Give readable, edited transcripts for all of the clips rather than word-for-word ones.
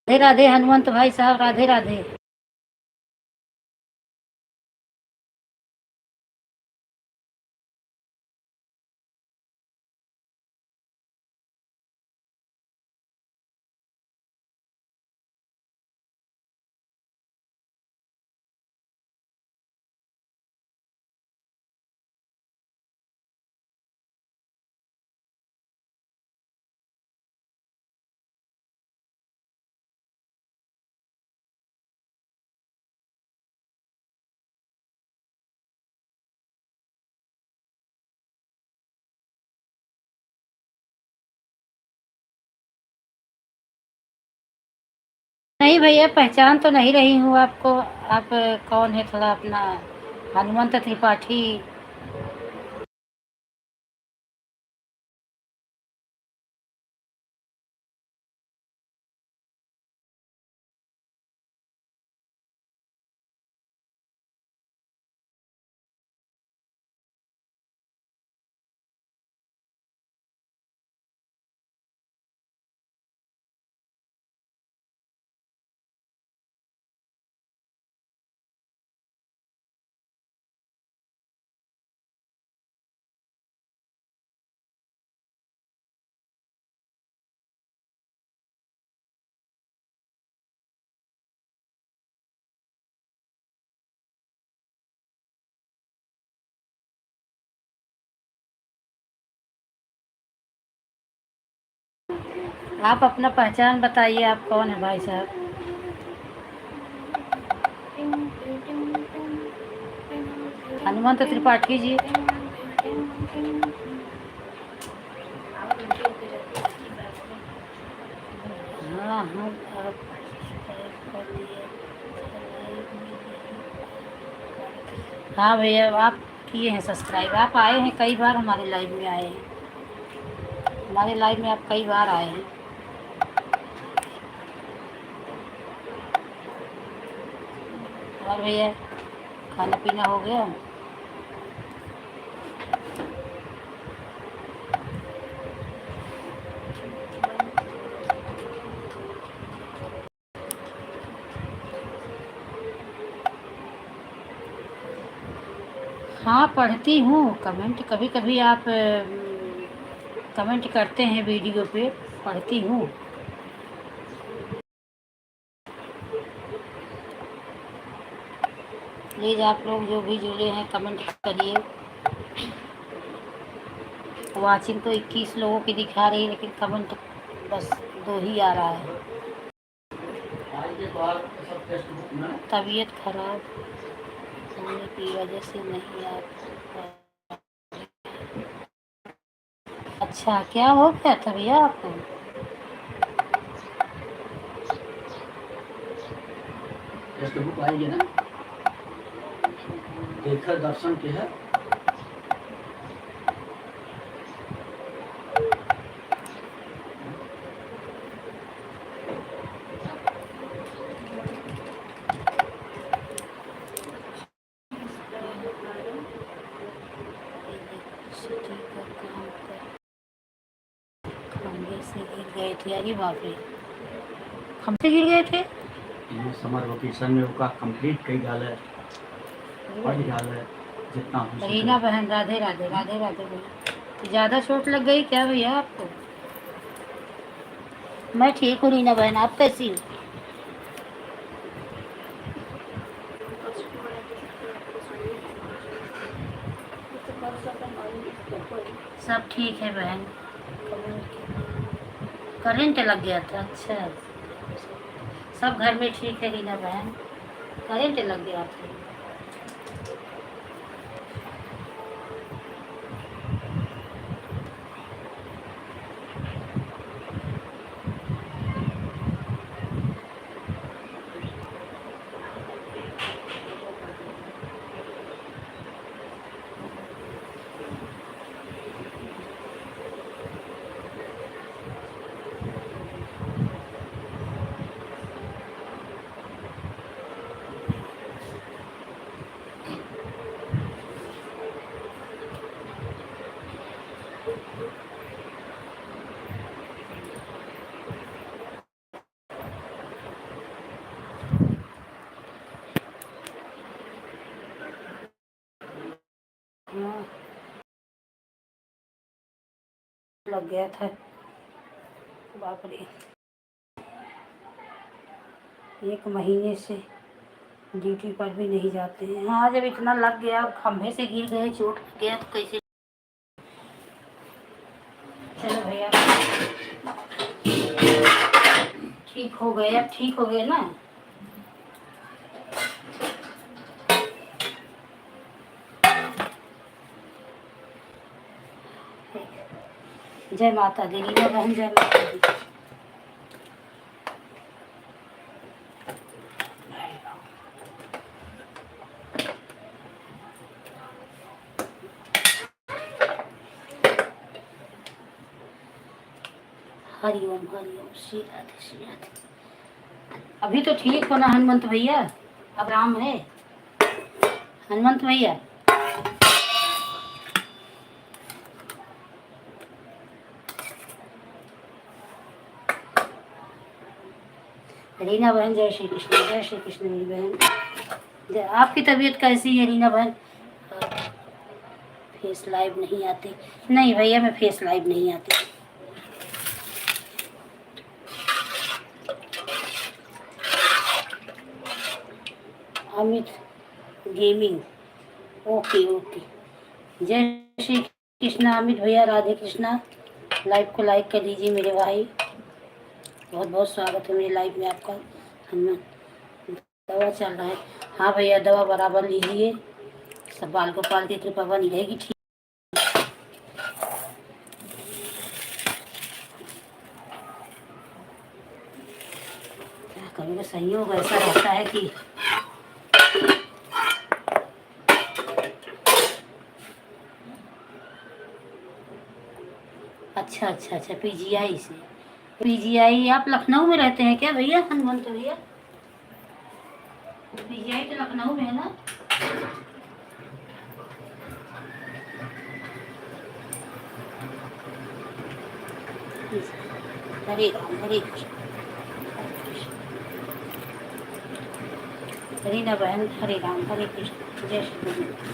राधे राधे हनुमंत भाई साहब, राधे राधे। नहीं भैया, पहचान तो नहीं रही हूँ आपको। आप कौन है, थोड़ा अपना। हनुमंत त्रिपाठी। आप अपना पहचान बताइए, आप कौन है भाई साहब। हनुमंत त्रिपाठी जी। हाँ हाँ। आप कर दिए। हाँ भैया, आप किए हैं सब्सक्राइब, आप आए हैं कई बार, हमारे लाइव में आए हैं। हमारे लाइव में आप कई बार आए हैं। और भैया, खाना पीना हो गया? हाँ, पढ़ती हूँ कमेंट। कभी कभी आप कमेंट करते हैं वीडियो पे, पढ़ती हूँ। प्लीज़ आप लोग जो भी जुड़े हैं कमेंट करिए। वाचिंग तो 21 लोगों की दिखा रही है, लेकिन कमेंट बस 2 ही आ रहा है। तबीयत खराब होने की वजह से नहीं आ पा- अच्छा, क्या हो गया था भैया आपको? बुक आएगी ना, देखा दर्शन के है। सिटी का काम कर खंभे से गिर गए थे। अरे बाप रे, खंभे गिर गए थे। ये समर वेकेशन में उसका कंप्लीट कई गाल है, पढ़ गाल है जितना हो सके। रीना बहन, राधे राधे, राधे राधे भैया। ज़्यादा चोट लग गई क्या भैया आपको? मैं ठीक हूँ रीना बहन, आप कैसी हो? सब ठीक है बहन। करंट लग गया था, अच्छा। सब घर में ठीक है रीना बहन, करंट लग गया था। लग गया था, बाप रे। 1 महीने से ड्यूटी पर भी नहीं जाते हैं। हाँ, जब इतना लग गया, खंभे से गिर गए, चोट लग गया तो कैसे। चलो भैया, ठीक हो गए, अब ठीक हो गए ना। जय माता दी रीना बहन, जय माता दी। हरिओम हरिओम, श्री राधे श्री राधे। अभी तो ठीक हो ना हनुमंत भैया, अब राम है हनुमंत भैया। रीना बहन, जय श्री कृष्ण, जय श्री कृष्ण। मेरी बहन, आपकी तबीयत कैसी है रीना बहन? फेस लाइव नहीं आते? नहीं भैया, मैं फेस लाइव नहीं आती। Amit gaming, okay okay. जय श्री कृष्ण अमित भैया, राधे कृष्णा। लाइव को लाइक कर दीजिए मेरे भाई, बहुत बहुत स्वागत है मेरी लाइव में आपका। हम दवा चल रहा है। हाँ भैया, दवा बराबर लीजिए, सब बाल गोपाल की कृपा बनी रहेगी। ठीक, क्या करूँगा, संयोग ऐसा रहता है कि अच्छा अच्छा अच्छा, पीजीआई से। पीजीआई, आप लखनऊ में रहते हैं क्या भैया हनुमंत भैया? पीजीआई तो लखनऊ में है ना? हरे राम, हरे कृष्ण, रीना बहन, हरे राम, हरे कृष्ण, जय श्री कृष्ण।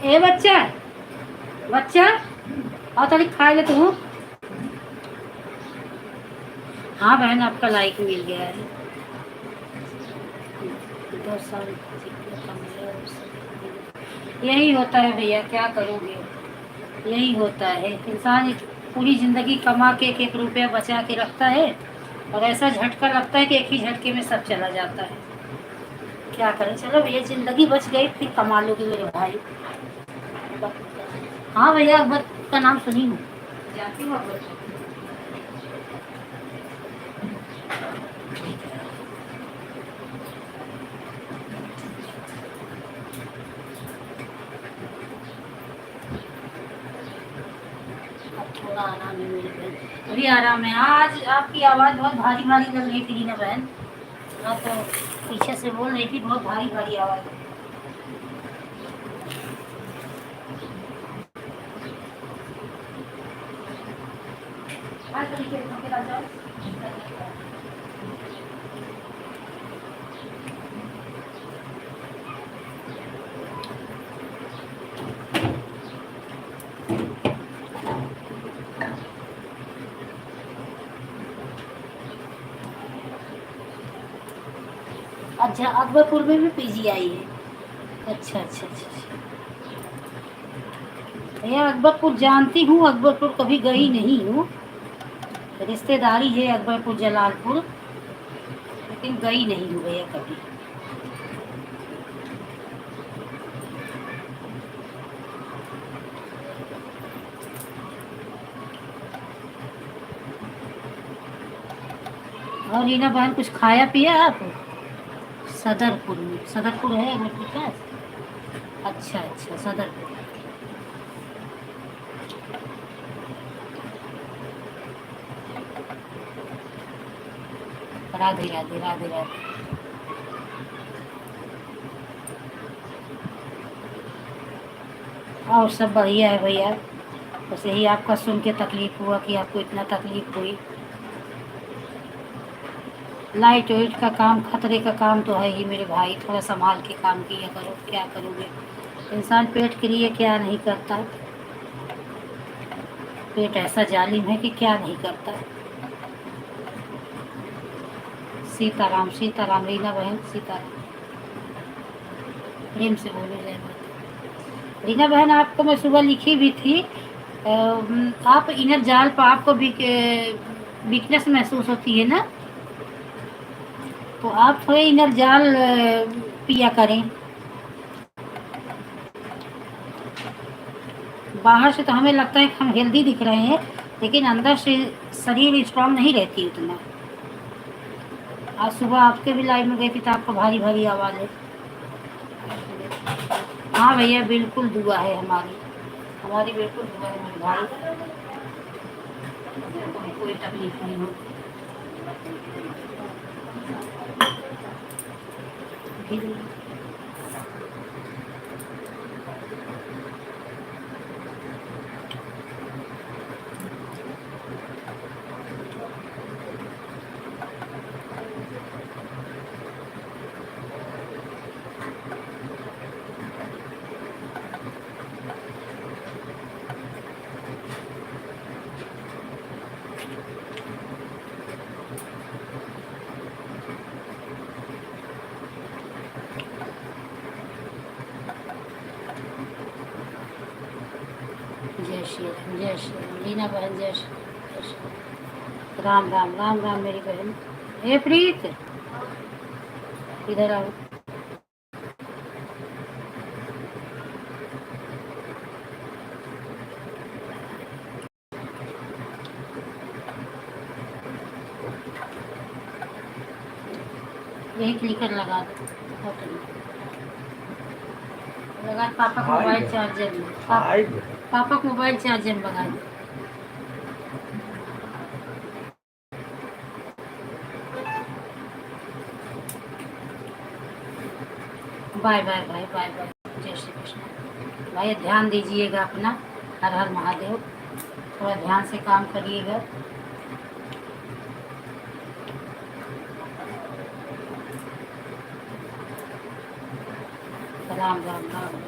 ए बच्चा, बच्चा और तारी खा ले तू। हाँ बहन, आपका लाइक मिल गया है। 2 साल यही होता है भैया, क्या करोगे, यही होता है। इंसान पूरी जिंदगी कमा के 1 रुपया बचा के रखता है, और ऐसा झटका लगता है कि एक ही झटके में सब चला जाता है। क्या करें, चलो भैया, जिंदगी बच गई, फिर कमा लोगे मेरे भाई। हाँ भैया, अकबर का नाम सुनी हूँ, जानती हूँ अकबर को। अब थोड़ा आराम है मेरी बहन, अभी आराम है। आज आपकी आवाज़ बहुत भारी भारी लग रही थी रीना बहन, आप तो पीछे से बोल रही थी, बहुत भारी भारी आवाज़। अच्छा, अकबरपुर में भी पीजीआई है? अच्छा अच्छा अच्छा अच्छा। भैया अकबरपुर जानती हूँ, अकबरपुर कभी गई नहीं हूँ, रिश्तेदारी है अकबरपुर जलालपुर, लेकिन गई नहीं हूँ भैया कभी। और रीना बहन, कुछ खाया पिया आप? सदरपुर में, सदरपुर है अकबरपुर का? अच्छा अच्छा, सदरपुर। राधे राधे, राधे राधे। और सब बढ़िया है भैया, बस यही आपका सुन के तकलीफ हुआ कि आपको इतना तकलीफ हुई। लाइट वाइट का काम, खतरे का काम तो है ही मेरे भाई, थोड़ा संभाल के काम किया करो। क्या करोगे, इंसान पेट के लिए क्या नहीं करता। पेट ऐसा जालिम है कि क्या नहीं करता। सीताराम सीताराम, रीना बहन सीताराम, प्रेम से बोलो जय माता। रीना बहन, आपको मैं सुबह लिखी भी थी, आप इनर जाल पर आपको वीकनेस महसूस होती है ना, तो आप थोड़े इनर जाल पिया करें। बाहर से तो हमें लगता है कि हम हेल्दी दिख रहे हैं, लेकिन अंदर से शरीर स्ट्रांग नहीं रहती उतना। आज सुबह आपके भी लाइव में गई थी तो आपको भारी भारी आवाज़ है। हाँ भैया, बिल्कुल दुआ है हमारी, हमारी बिल्कुल दुआ है मेरे भाई, कोई तकलीफ नहीं हो। जय श्री राम, जय श्री राम, लीना बहन जय श्री राम। राम राम राम राम मेरी बहन। हे प्रीत, इधर आओ। यही क्लिकर लगा दो, लगा। पापा का मोबाइल चार्जर में, पापा को मोबाइल चार्जर में लगा दो। Bye bye bye bye bye, जय श्री कृष्ण। भाई ध्यान दीजिएगा अपना, हर हर महादेव, थोड़ा ध्यान से काम करिएगा। राम राम राम।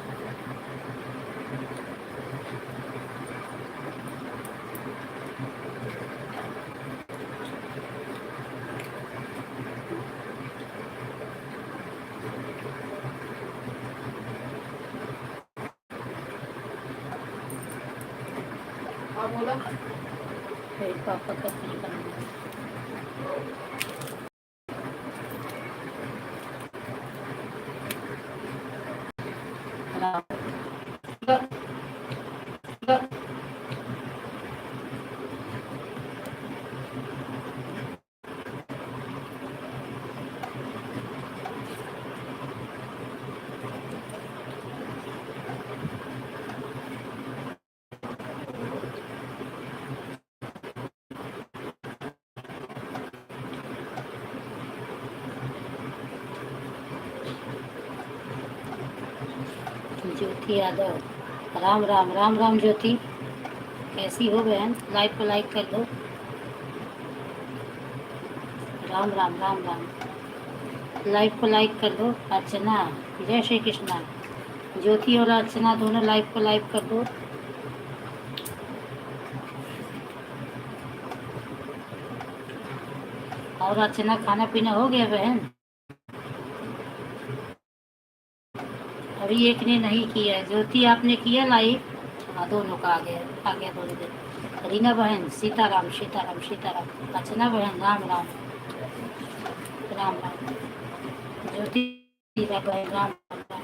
बोलो, पापा का ज्योति यादव, राम राम राम राम। ज्योति कैसी हो बहन, लाइक को लाइक कर दो। राम राम राम राम, लाइक को लाइक कर दो। अर्चना, जय श्री कृष्णा। ज्योति और अर्चना दोनों लाइक को लाइक कर दो। और अर्चना, खाना पीना हो गया बहन? अभी एक ने नहीं किया है। ज्योति आपने किया लाइव? हाँ, दोनों का आ गया दोनों दिन। रीना बहन सीताराम सीताराम सीताराम। अर्चना बहन राम राम राम राम। ज्योति बहन राम राम।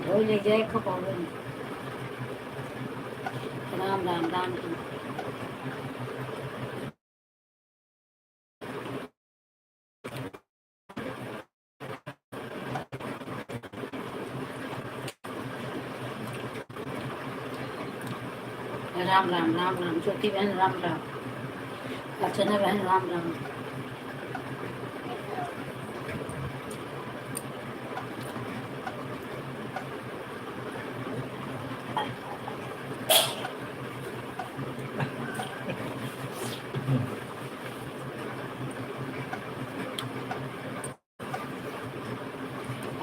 ढोल ले जाए को पावन। राम राम राम राम। राम राम राम राम। ज्योति बहन राम राम। अर्चना बहन राम राम।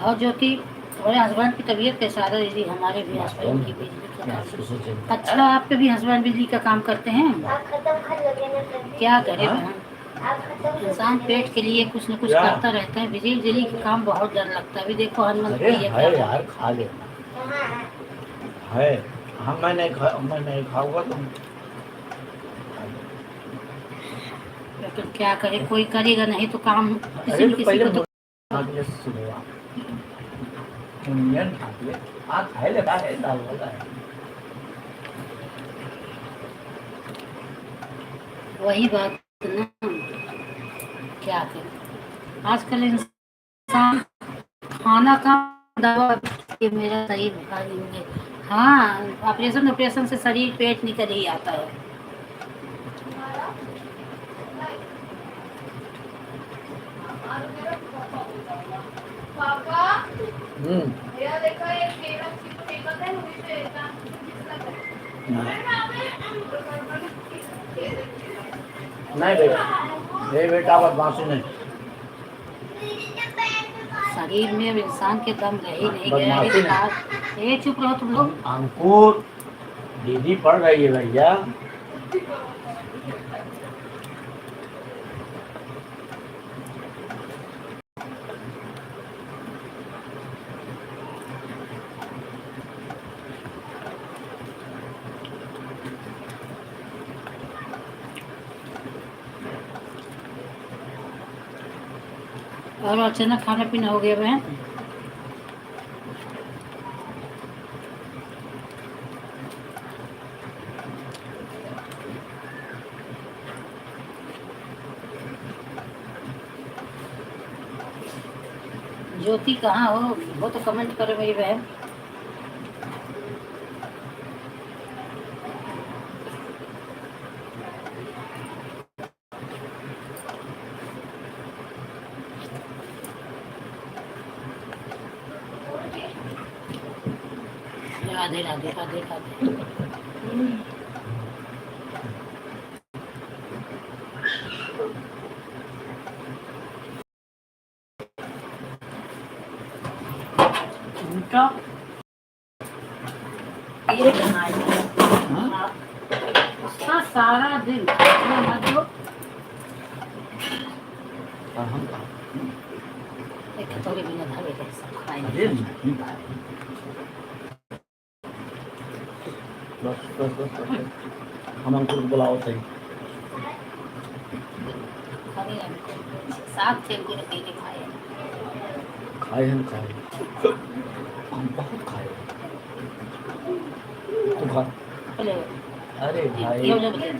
और ज्योति, तुम्हारे हस्बैंड की तबीयत कैसा है दीदी? हमारे भी हस्बैंड की बिजली का काम। अच्छा, आपके भी हस्बैंड बिजली का काम करते हैं? क्या करे बहन, इंसान पेट के लिए कुछ न कुछ करता रहता है। बिजली के काम बहुत डर लगता है। अभी देखो हनुमान भैया क्या यार खा ले है। हम मैं नहीं खाऊंगा तुम। लेकिन क्या करे, कोई करेगा नहीं तो काम किसी न किसी को तो। वही बात ना, क्या करे आजकल इंसान खाना का दवा। ये मेरा शरीर भारी हो गया। हाँ, ऑपरेशन से शरीर पेट निकल ही आता है। नहीं बेटा बदमाशी नहीं। शरीर में अब इंसान के दम रह ही नहीं गया। ये चुप रहो तुम लोग। अंकुर दीदी पढ़ रही है भैया। और अचानक खाना पीना हो गया बहन? ज्योति कहाँ हो? वो तो कमेंट करो मेरी बहन। राधे राधे राधे राधे। उनका ये उसका सारा दिन थोड़ी बिना धागे के सब खाएंगे। बस हम अंकुर को बुलाओ सही। साथ थे उनके अकेले खाए। खाए हम बहुत खाए। तू खा। अरे भाई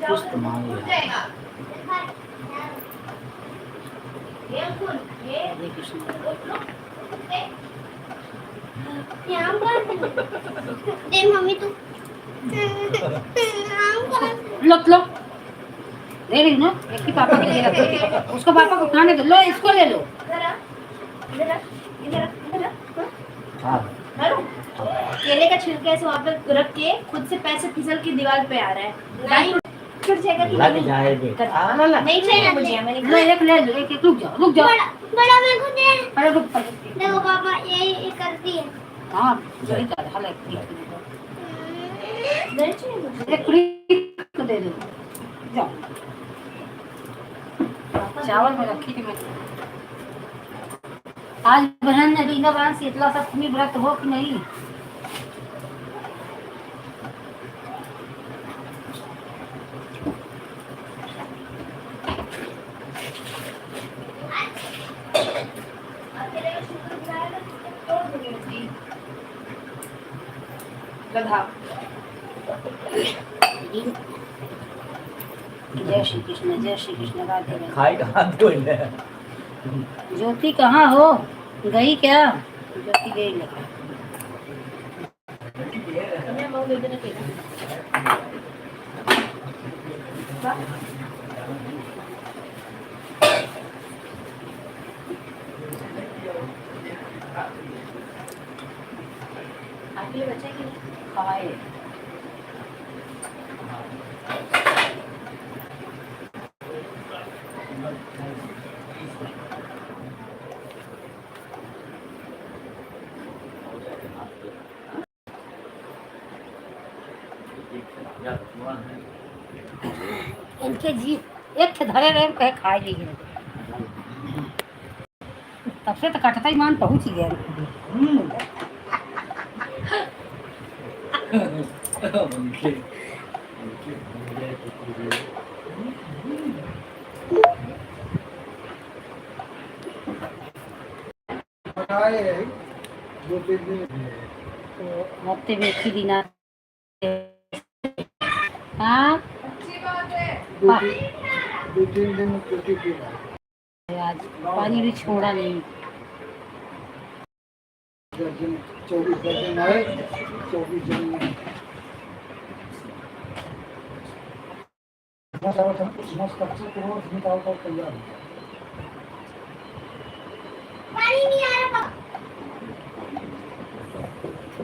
कुछ तो मांग लिया। मम्मी तू लो ले रही ना, एक ही पापा के लिए रखो। उसको पापा को खाने दो। लो इसको ले लो। केले का छिलका से वहाँ पे रख के खुद से पैसे फिसल के दीवार पे आ रहा है। छूट जाएगा कि लग जाएगा। नहीं चाहिए मुझे। लो एक ले लो। एक रुक जाओ बड़ा मेरे को दे। अरे रुक देखो पापा ये करती है। हाँ सही कर हाल एक को दे दो। जाओ चावल में रखी थी मैं। आज बहन रीना बहन शीतला सप्तमी व्रत हो कि नहीं? जय श्री कृष्ण राधे राधे। खाई कहाँ बोले? ज्योति कहाँ हो? गई क्या? ज्योति गई लगा। आपका? आपके लिए बच्चे की खाए इनके जीव एक थे धरे रहे कहे खाए लीजिए तब से तो कटता ही मान पहुंच ही गया तो हफ्ते में एक ही दिन हाँ दो तीन दिन छुट्टी की आज पानी भी छोड़ा नहीं 24 दिन आए 24 दिन में तैयार पानी नहीं आ रहा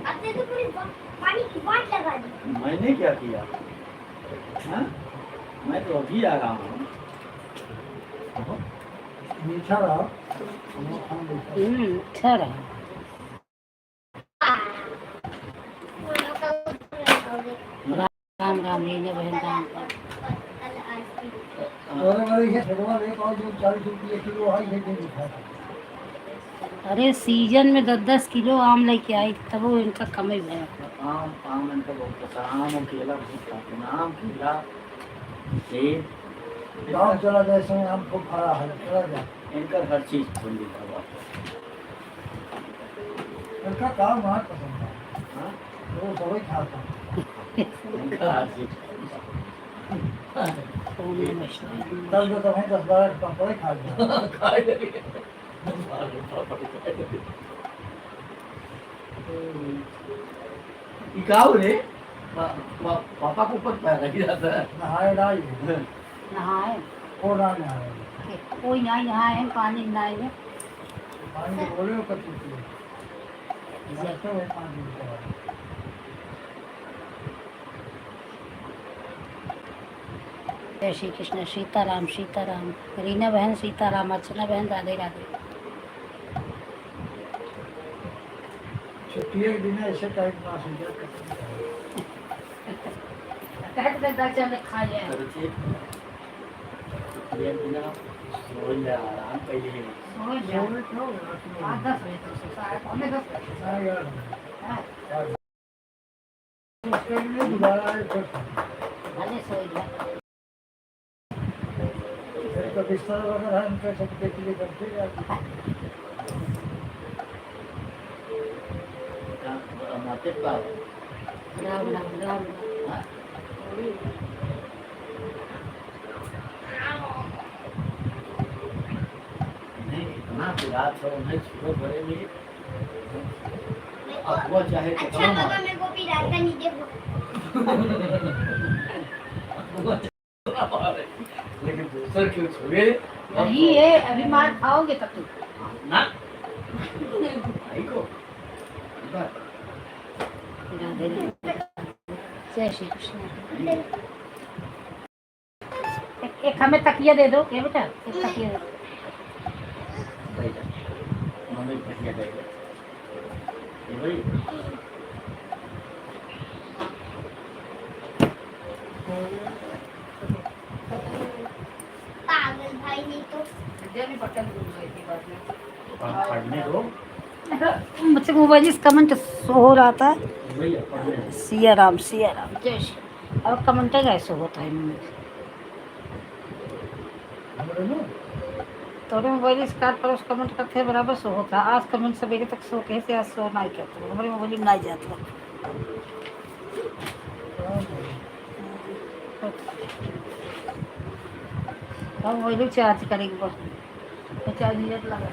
आपने तो पूरी पानी की बाट लगा दी। मैंने क्या किया हाँ? मैं तो अभी आ रहा हूँ मीठा रहा अच्छा रहा राम राम लीने बहन राम अरे सीजन में 10-10 किलो आम लेके आई तब वो इनका कम ही है आम इनका बहुत पसंद आम और केला बहुत खाते हैं आम केला सेब गाँव चला जाए समय आम खूब फरा है चला जाए इनका हर चीज खोल देता हुआ इनका काम बहुत पसंद है हाँ वो दवाई खाता इनका हर चीज तब जो तुम्हें 10-12 पापड़ खा गया खा गया इकाऊ रे पापा को ऊपर पैर रख जाता है नहाए नहाए और नहाए कोई नहीं नहाए पानी नहाए पानी बोले कच्ची जैसे पानी जय श्री कृष्ण सीताराम सीताराम रीना बहन सीताराम अर्चना बहन राधे राधे छुट्टी के दिन ऐसे टाइम पास हो जाता चल खा लिया आराम पहले 10 बजे तक पौने 10 भले सो गया तो बिस्तर वगैरह उनका सब देख लिए करते राम राम राम इतना रात हो उन्हें सुबह बड़े में अगुआ चाहे तो अच्छा बाबा मेरे को भी रात का नीचे लेकिन दूसर क्यों छुए नहीं है अभी मार खाओगे तब तुम ना भाई को राधे राधे जय श्री कृष्ण एक हमें तकिया दे दो क्या बेटा एक तकिया दे दो मम्मी तकिया दे दो ये भाई पागल भाई नहीं तो भी बटन भूल गई थी बाद में पढ़ने दो मुझसे मोबाइल कमेंट शो हो रहा था भैया पढ़ने दो सिया राम जय श्री और कमेंट कैसे होता है मुझे तो मोबाइल स्टार्ट पर उस कमेंट करते बराबर शो होता आज कमेंट सवेरे तक शो कैसे आज शो नहीं करते हमारे मोबाइल में नहीं जाता हम मोबाइल चार्ज करेंगे बस चार्ज मिनट लगा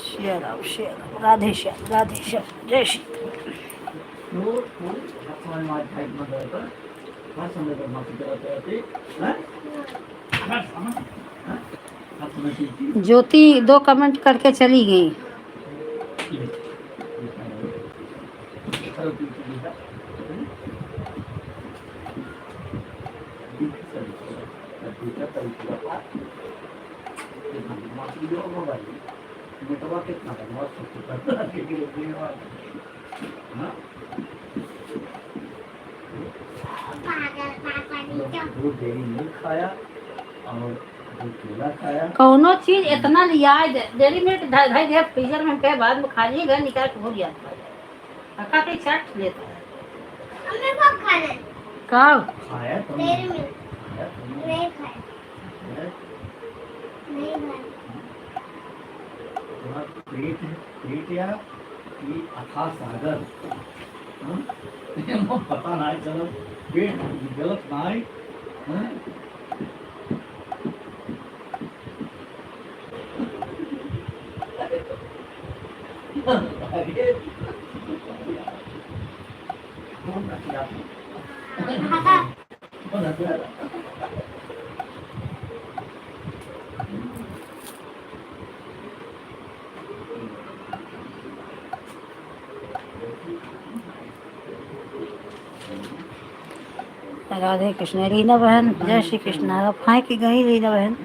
श्री राम राधे श्याम जय श्री समझ में आज फाइट मत रहता बात समझ कर माफी कराते रहते हैं बात समझ बात समझ की ज्योति 2 कमेंट करके चली गई। करो की बेटा बेटा तरीका पास माफी दो मोबाइल बेटा कितना बहुत सब करता है कि ये हाँ दूध डेरी मिल्क खाया और दूध केला खाया कौनो चीज इतना लिया डेली मिल्क ढाई दे फ्रीजर में पे बाद में खा लिए घर निकाल के हो गया काका के चाट लेता है हमने कब खाना है कब खाया तो डेयरी मिल्क खाया तुमने नहीं खाया नहीं खाया तुम्हारा पेट या कि अथाह सागर हाँ? वो पता ना है चलो पेट गलत ना है हाँ? अरे कौन रखिया कौन रखिया राधे कृष्ण। रीना बहन जय श्री कृष्ण। अब खाए की गई रीना बहन।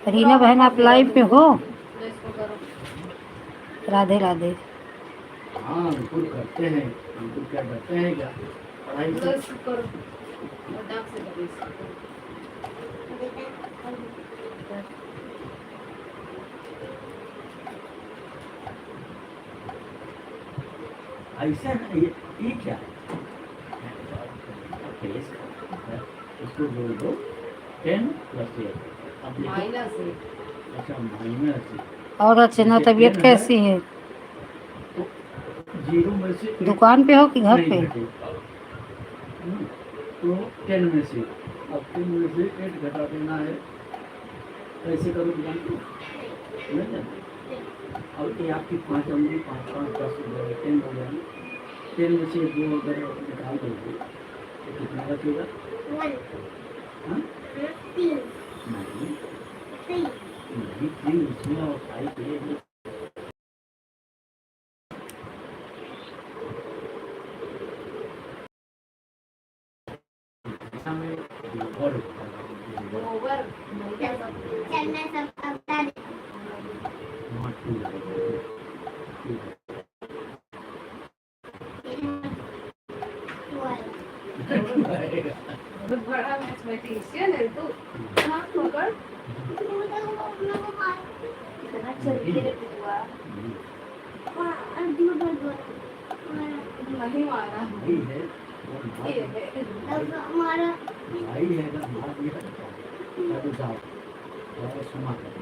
रीना बहन आप लाइव पे हो? राधे राधे। हाँ बिल्कुल करते हैं बिल्कुल क्या करते हैं क्या पढ़ाई से ऐसा ये क्या फेस इसको जोड़ दो 10 + 8 अब माइनस अच्छा माइनस और अर्चना तबीयत कैसी है? तो 0 में से दुकान पे हो कि घर पे? तो 10 में से अब 10 में से 8 घटा देना है कैसे करो तो जानते हो नहीं जानते अब ये आपकी 5 उंगली 5 5 10 हो जाएगा 10 हो जाएगी 10 में से 2 अगर निकाल दोगे तो कितना बचेगा 1 हाँ 3 नहीं 3 नहीं 3 उसमें और 5 ये में ओवर चलने सब अवतार बड़ा मैथमेटिशियन है तू हाँ पकड़ इतना चल के हुआ नहीं मारा भाई है ये है अब हमारा भाई है ना मार दिया तो जाओ जाओ क्षमा करो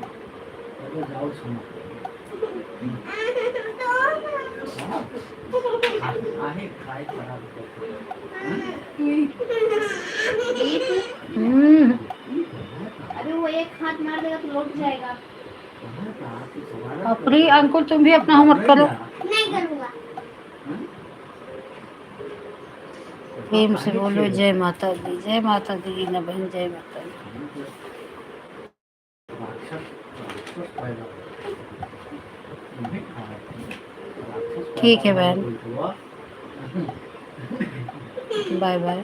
अगर जाओ क्षमा करो आहे खाए खराब करते अरे वो एक हाथ मार देगा तो लौट जाएगा अप्री अंकुल तुम भी अपना होमवर्क करो। नहीं करूँगा प्रेम से बोलो जय माता दी रीना बहन जय माता दी। ठीक है बहन बाय बाय।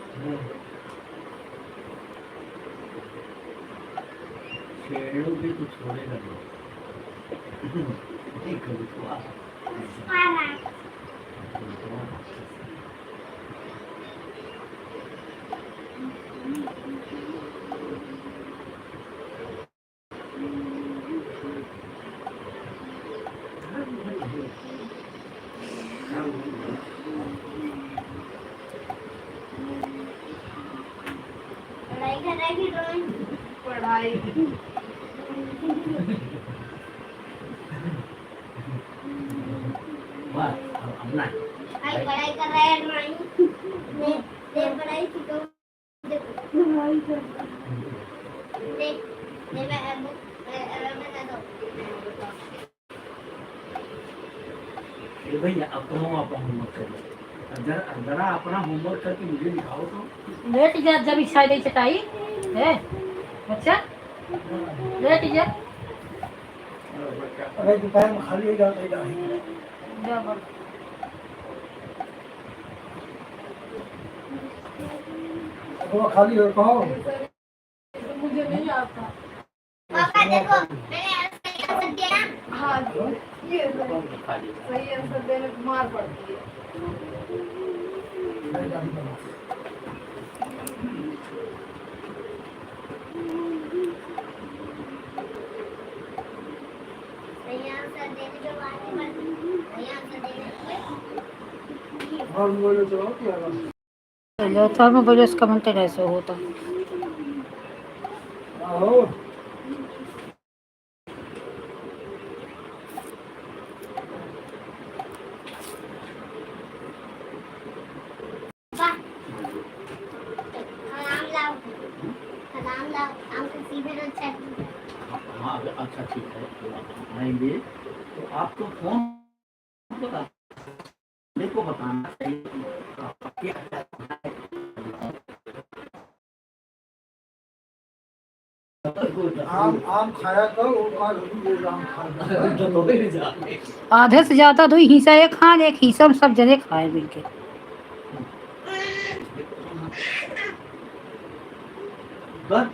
शेरों भी कुछ छोड़ेगा नहीं कभी तो आ पढ़ाई कर रहा है कि ड्राइंग पढ़ाई बस अब ना आज पढ़ाई कर रहा है ड्राइंग दे पढ़ाई सीखो दे दे मैं बता दो ये भैया अपना होमवर्क करिए, जरा अपना होमवर्क करके मुझे दिखाओ तो। लेट जा जब इच्छा दे चटाई है बच्चा, लेट जा अरे दोपहर में खाली हो जाता है जा बड़। तो खाली हो कहो। मुझे नहीं आता। पापा देखो मैंने आंसर दिया ना। हाँ जी, ये सही आंसर देने को मार पड़ती है। सही आंसर देने जो आगे बढ़ सही आंसर देने और बोलो तो क्या लो तो मैं बोलो उसका मन ऐसे होता आओ। सलाम लाओ आम को सीधे अच्छा हाँ अच्छा ठीक है, तो आप आएंगे तो आपको फोन बता को बताना चाहिए कि आप क्या आम खाया करो, आधे से ज्यादा दो हिस्सा एक खान एक हिस्सा में सब जने खाए मिलके। बस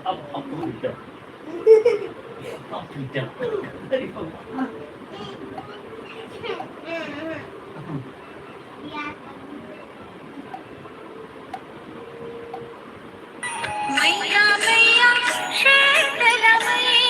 अब मैया मैया शीतला मैया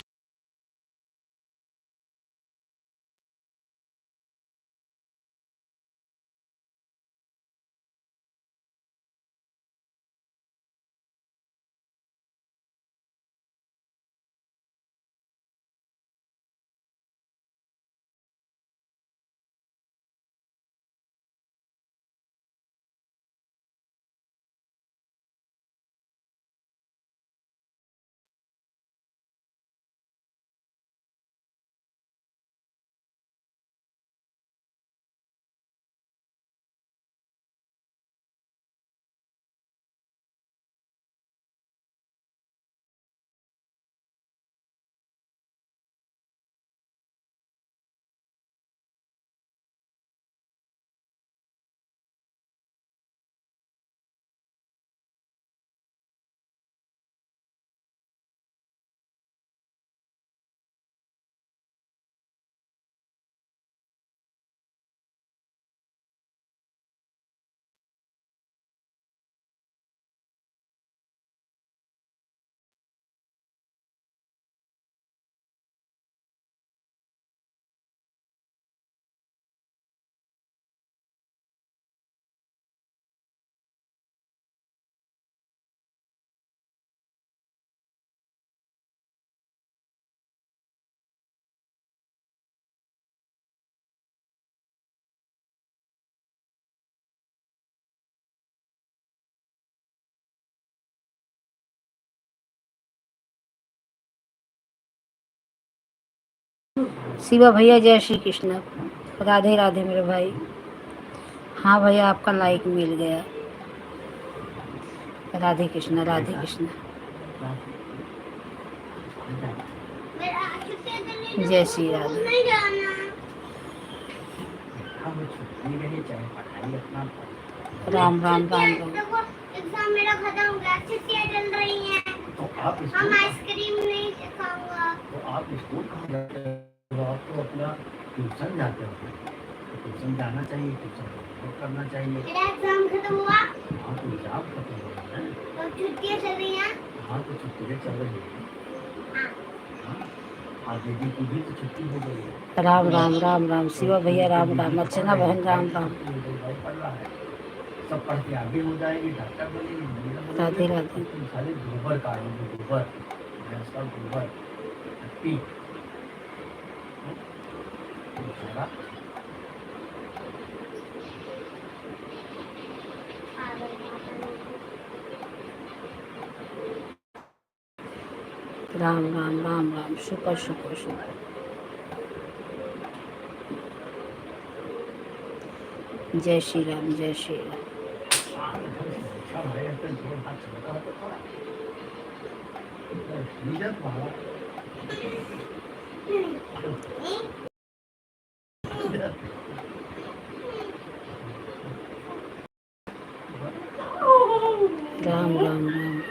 शिवा भैया जय श्री कृष्ण, राधे राधे मेरे भाई। हाँ भैया आपका लाइक मिल गया। राधे कृष्ण राधे कृष्ण। जय श्री राधे। नहीं जाना राम राम राम राम। देखो एग्जाम मेरा खत्म हो गया, छुट्टियां चल रही हैं, तो आप हम आइसक्रीम नहीं खाऊंगा। तो आप स्कूल कहाँ जाते हो? आप तो अपना ट्यूशन जाते हो, ट्यूशन जाना चाहिए, ट्यूशन करना चाहिए। मेरा एग्जाम खत्म हुआ। हाँ तो एग्जाम खत्म हो गया है, तो छुट्टियां चल रही हैं। हाँ तो छुट्टियाँ चल रही है। हाँ आज दीदी की भी तो छुट्टी हो गई है। राम राम राम राम। शिवा भैया राम राम। अर्चना बहन राम राम। पढ़ रहा है, सब पढ़ के आगे हो जाएगी, डॉक्टर बनेगी। राधे राधे। सारे गोबर का गोबर भैंस का गोबर मिट्टी सारा राम राम राम राम, शुक्र शुक्र शुक्र। जय श्री राम, जय श्री राम। राम राम राम,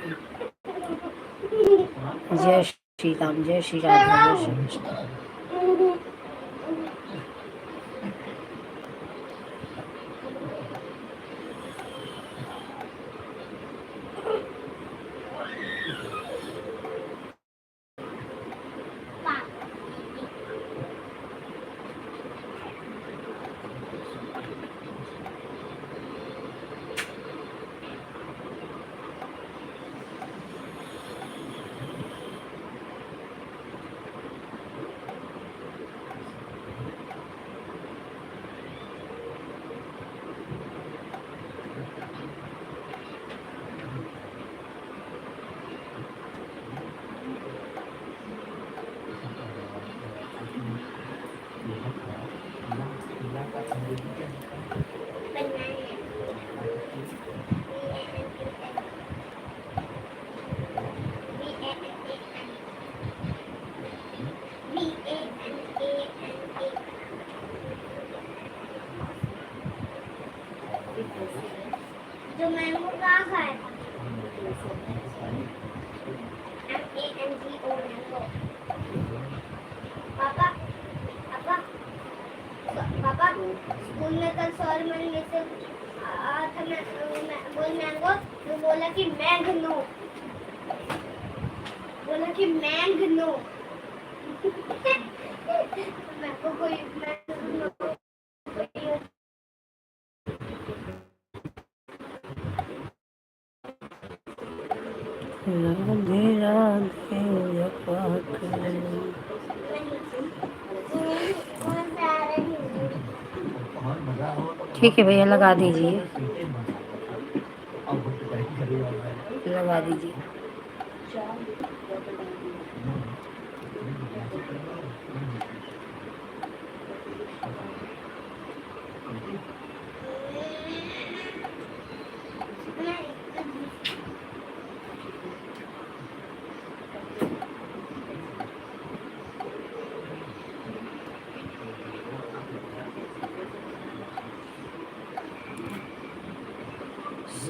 जय श्री राम, जय श्री राम, जय श्री कृष्ण। जो मैंगो कहाँ खाया था? MANGO mango. पापा पापा पापा स्कूल में कल सर मैंने से था बोल मैंगो तो बोला कि मैंगनो, बोला कि मैंगनो। मैं को कोई मैंगनो राधे राधे जपा कर। ठीक है भैया, लगा दीजिए, लगा दीजिए।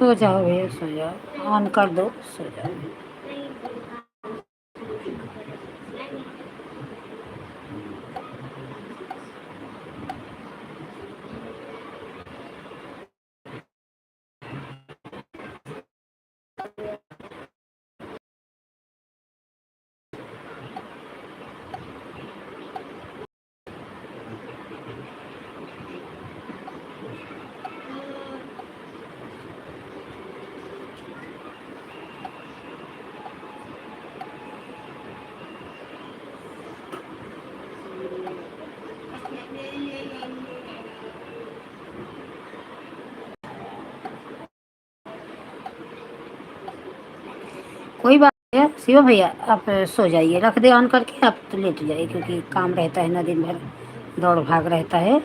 सो जाओ भैया, सो जाओ, ऑन कर दो, सो जाओ। कोई बात नहीं है शिवा भैया, आप सो जाइए, रख दे ऑन करके, आप तो लेट जाइए क्योंकि काम रहता है ना, दिन भर दौड़ भाग रहता है।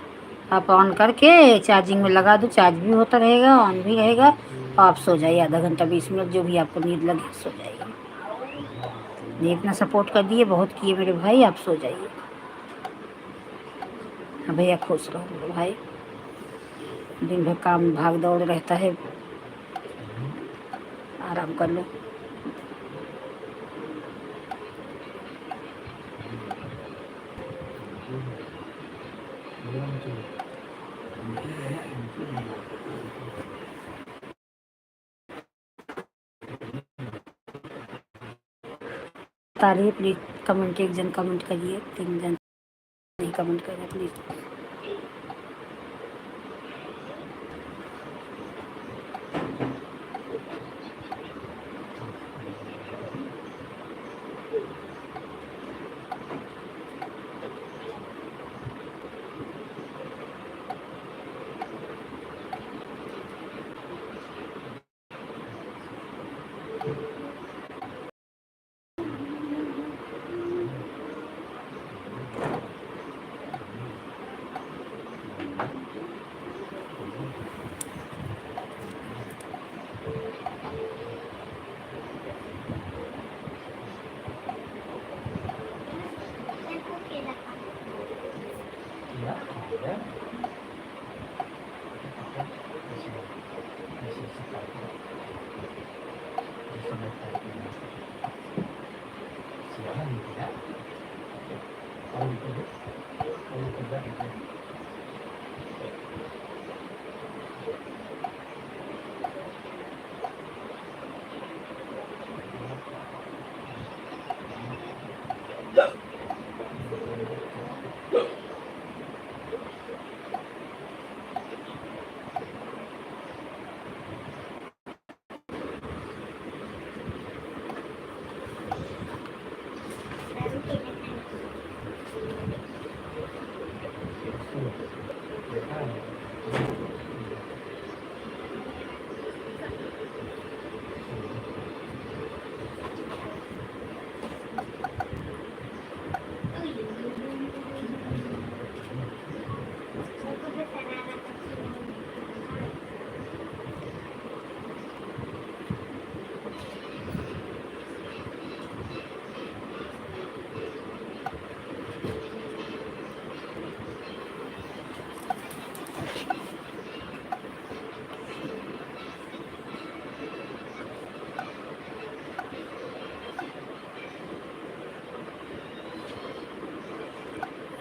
आप ऑन करके चार्जिंग में लगा दो, चार्ज भी होता रहेगा, ऑन भी रहेगा। आप सो जाइए, आधा घंटा 20 मिनट जो भी आपको नींद लगे सो जाइए। ये इतना सपोर्ट कर दिए, बहुत किए मेरे भाई, आप सो जाइए। हाँ भैया, खुश रहो मेरे भाई, दिन भर काम भाग दौड़ रहता है, आराम कर लो। बता रही है, प्लीज कमेंट, एक जन कमेंट करिए, 3 जन नहीं कमेंट करिए प्लीज।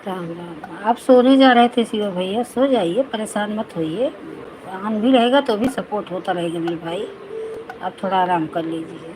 राम राम। आप सोने जा रहे थे शिवा भैया, सो जाइए, परेशान मत होइए। आन भी रहेगा तो भी सपोर्ट होता रहेगा मेरे भाई। आप थोड़ा आराम कर लीजिए।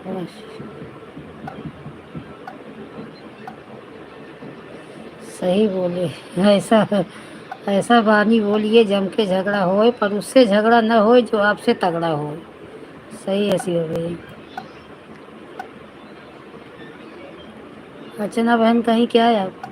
बस सही बोले। ऐसा ऐसा बानी बोलिए जम के झगड़ा होए, पर उससे झगड़ा न होए जो आपसे तगड़ा होए। सही ऐसी हो गई। अर्चना बहन कहीं क्या है आप?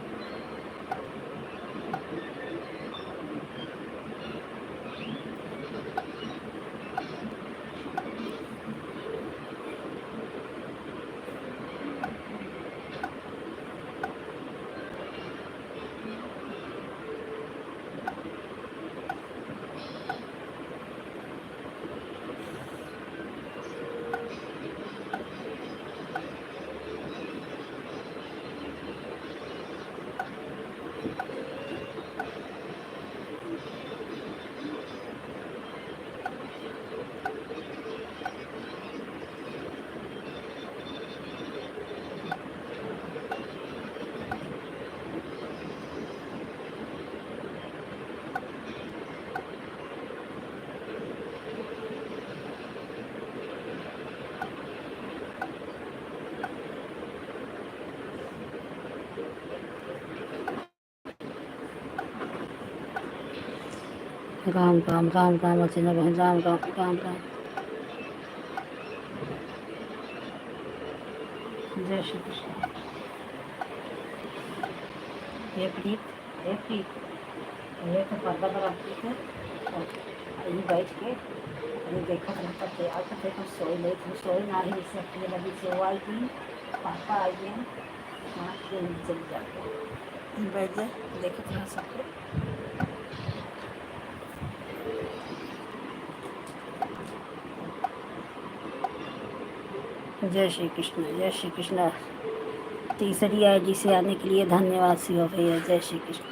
राम राम राम राम अर्चना बहन, राम राम राम राम। जय श्री कृष्ण। ये प्रीत, ये प्रीत, ये तो पर्दा पर ठीक है। और ये बैठ के ये देखा रहता थे, आज तो देखो सोई नहीं थी, सोई ना ही इससे अपनी लगी से वो आई थी, पापा आई हैं, वहाँ के चली जाते हैं, बैठ जाए देखो था सबको। जय श्री कृष्ण, जय श्री कृष्ण। तीसरी आईडी से आने के लिए धन्यवाद शिवा भैया। जय श्री कृष्ण।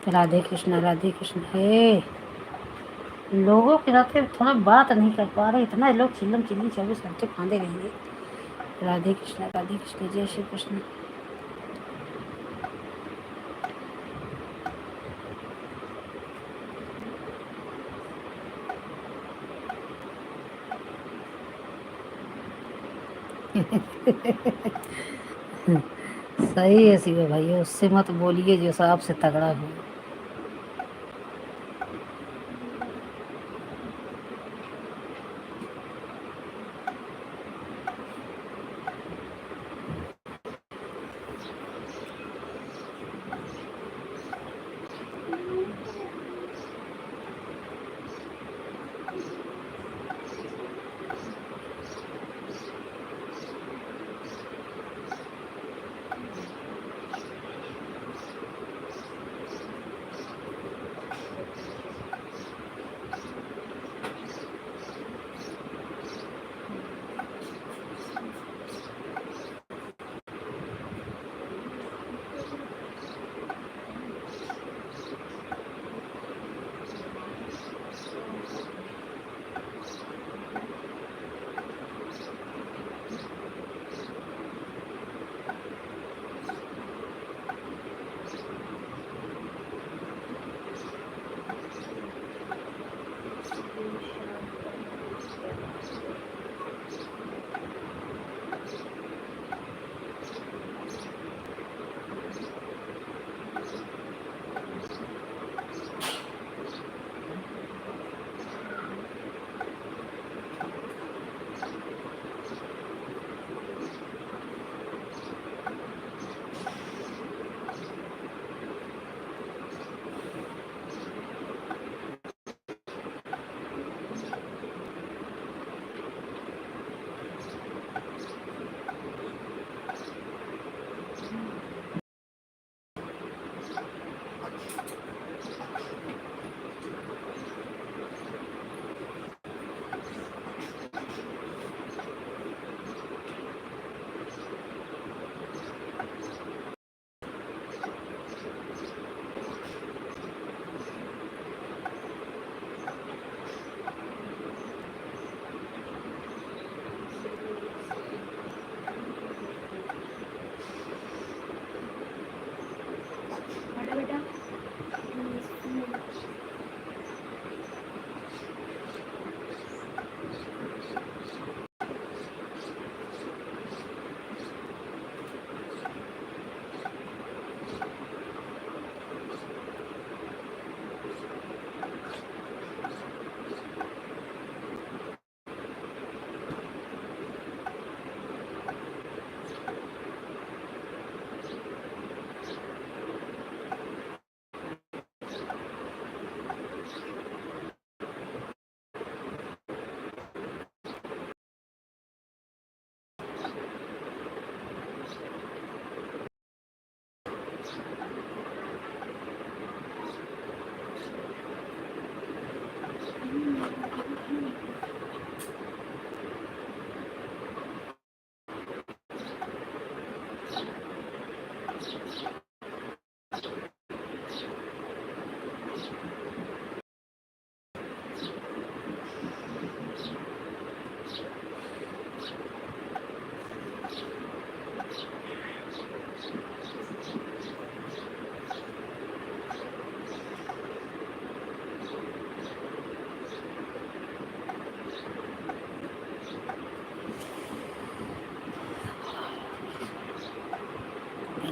राधे कृष्ण, राधे कृष्ण। हे लोगों के साथ थोड़ा बात नहीं कर पा रहे, इतना लोग चिल्लम चिल्ली 24 घंटे खाते रहेंगे। राधे कृष्ण, राधे कृष्ण। जय श्री कृष्ण। सही है शिवा भाई, उससे मत बोलिए जो सांप से तगड़ा हो।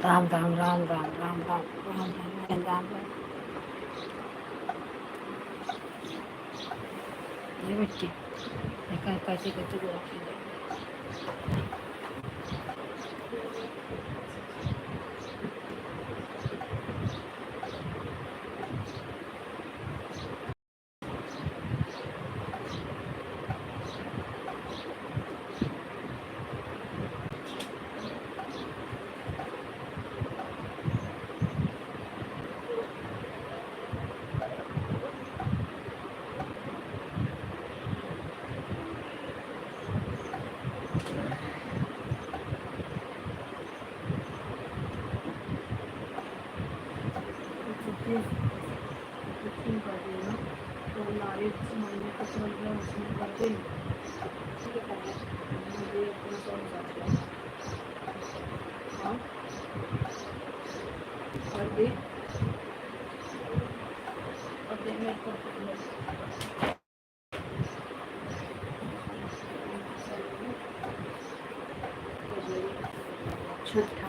राम राम राम राम राम राम राम राम राम राम। ये बच्ची कैसे कैसे गोल की गई। कुकिंग कर रही हूँ ना, तो नारियल मंदिर को चल रहा है उसमें कर दें। मुझे अपना सॉन्ग जाता है। हाँ कर दे, और दे मेरे को छुट्टा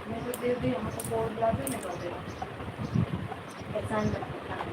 मैं तो दे दी, यहाँ से बोर्ड ला दे, निकल देगा एहसान करता है।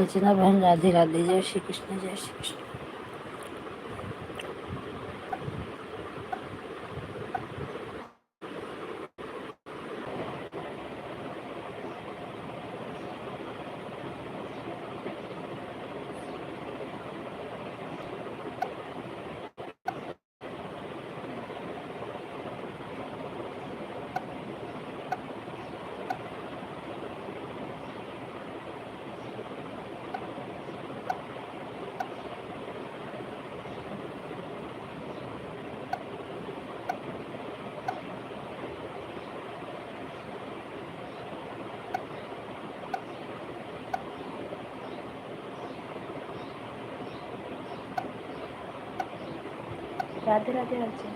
रचना बहन राधे राधे, जय श्री कृष्ण, जय श्री कृष्ण। राधे राधे अर्जुन।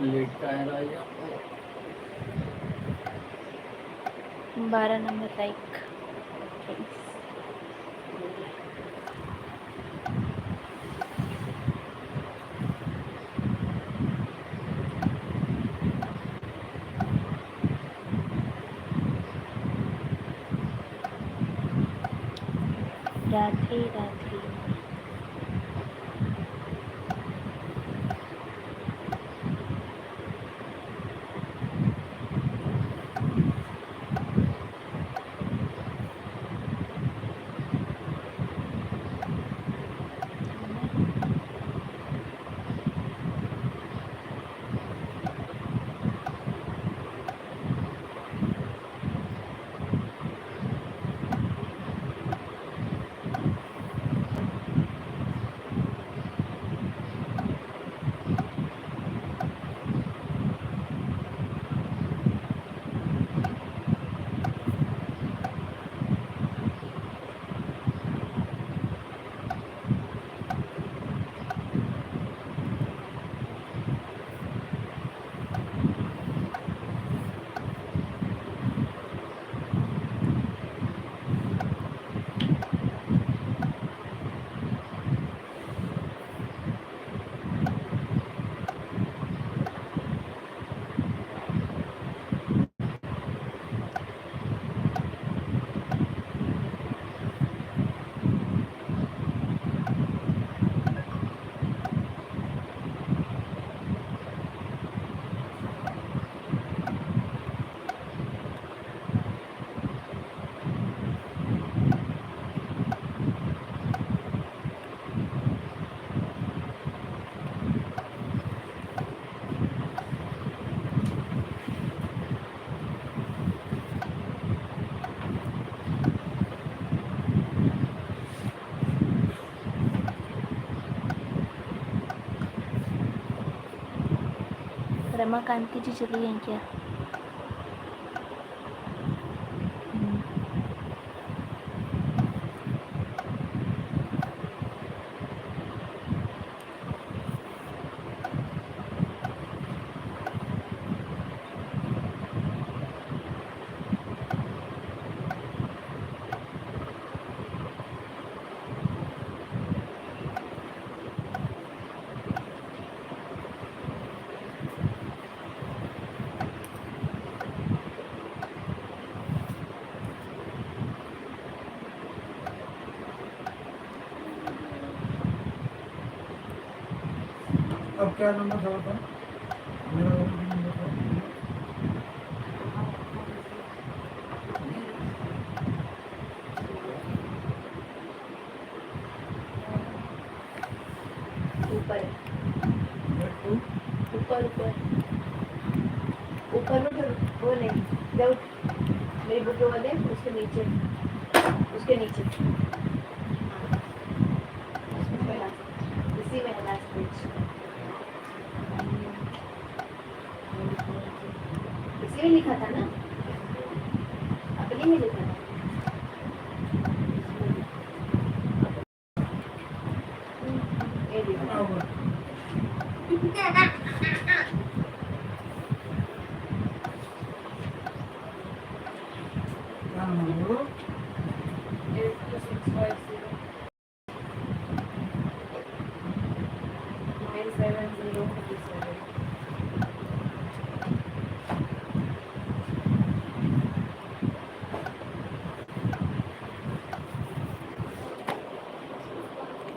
लेटता है राजा। 12 नंबर लाइक। राधे राधे। रमाकांति जी चली गई क्या? अब क्या नंबर था बताओ? मेरा नंबर था। ऊपर टू ऊपर ऊपर ऊपर में वो नहीं जाओ। मेरी बुक के बदले उसके नीचे हाँ, उसमें है last, इसी में है लास्ट पेज, इसी में लिखा था ना, अपने में लिखा था। ये देखो। Eight two six five zero 97037.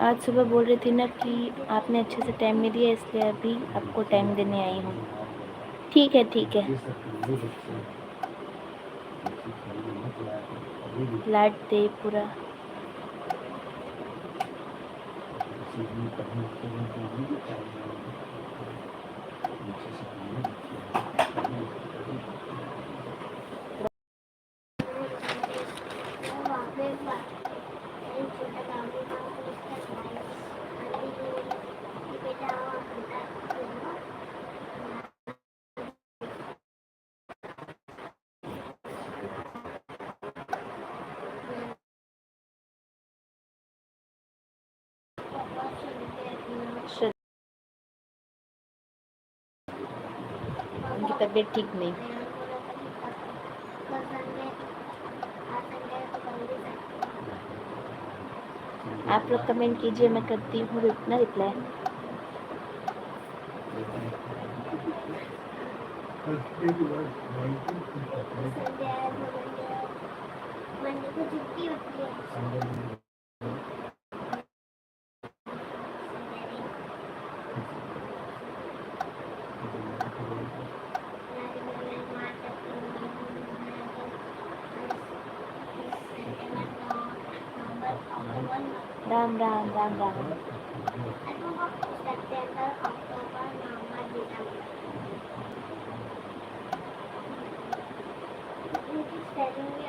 आज सुबह बोल रही थी ना कि आपने अच्छे से टाइम नहीं दिया, इसलिए अभी आपको टाइम देने आई हूँ। ठीक है ठीक है, लाड दे पूरा। वहाँ पे एक छोटा बाबू था, तो उसका भाई आंटी बोली कि बेटा अंडा दो। पापा सुनते हैं उनकी तबीयत ठीक नहीं। आप लोग कमेंट कीजिए, मैं करती हूँ ना रिप्लाई। मंडे को छुट्टी होती है। Ram Ram Ram Ram. September, October, November, December. It is telling me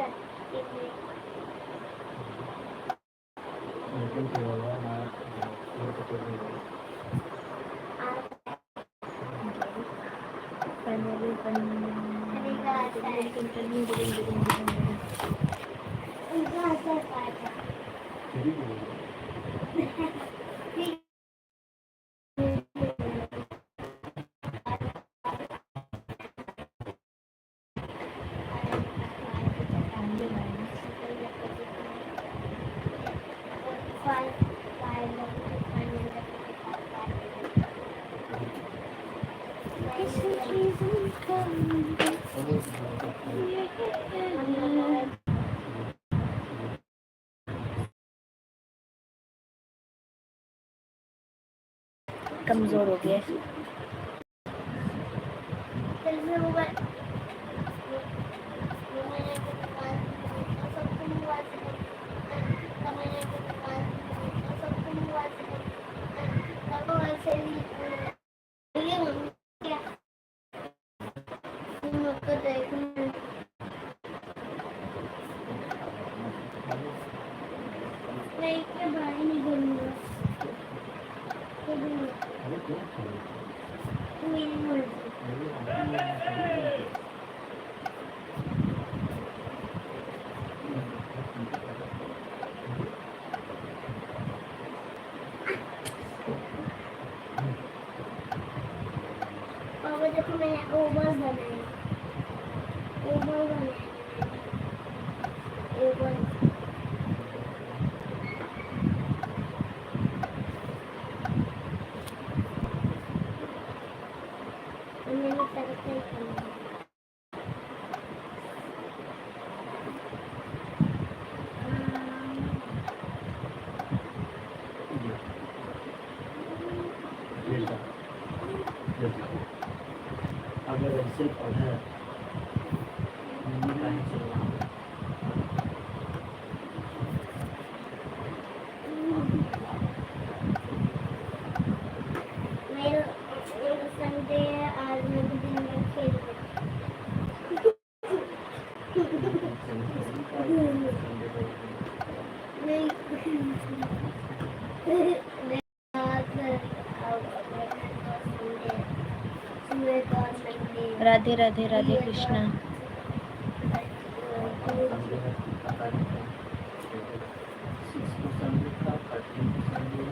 कमजोर हो गया है। और देखो मैंने ओवल बनाया, ओवल बनाया, ओवल। मैंने तरह करना अगर ऐसे पढ़ा कहीं चलना मेरे संडे आज मैं दिन में खेल सूर्य का संडे राधे राधे राधे कृष्णा। संडे का 13 संडे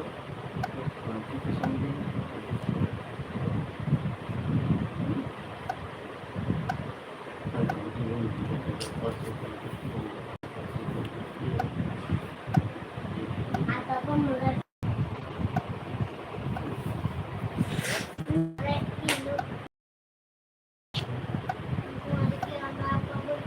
20 संडे आता पण मुलं अरे किलो तुम्हारे की आगा आपका बोल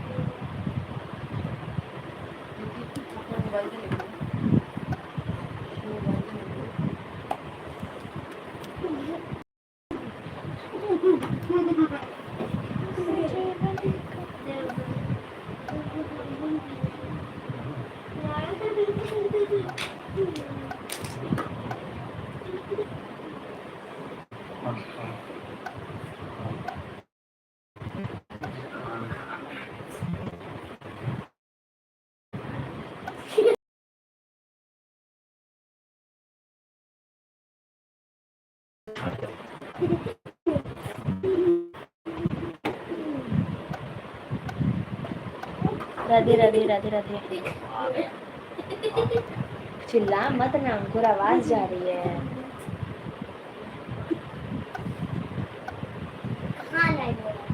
राधे राधे राधे राधे। चिल्ला मत ना, अंकुर आवाज जा रही है। हाँ लाइट बोला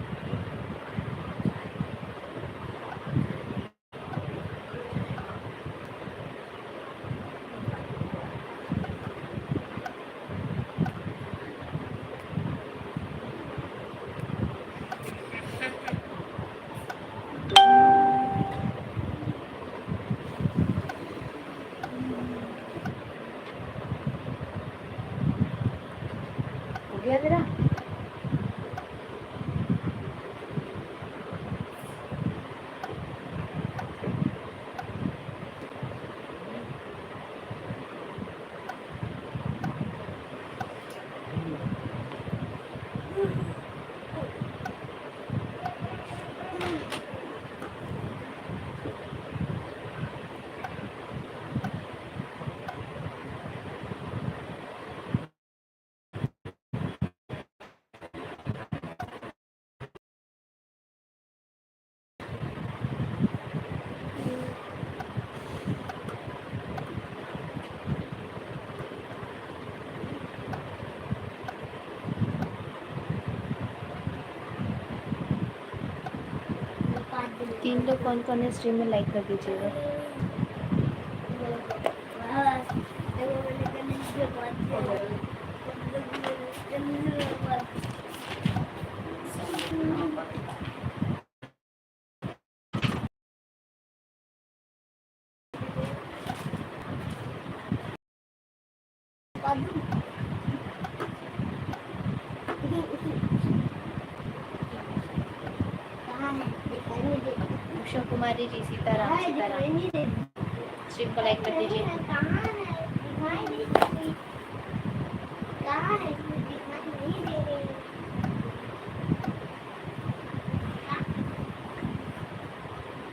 3 लोग कौन कौन है स्ट्रीम में लाइक कर दीजिएगा। उषा कुमारी जी, सीताराम सीताराम, स्ट्रीम को लाइक कर दीजिए।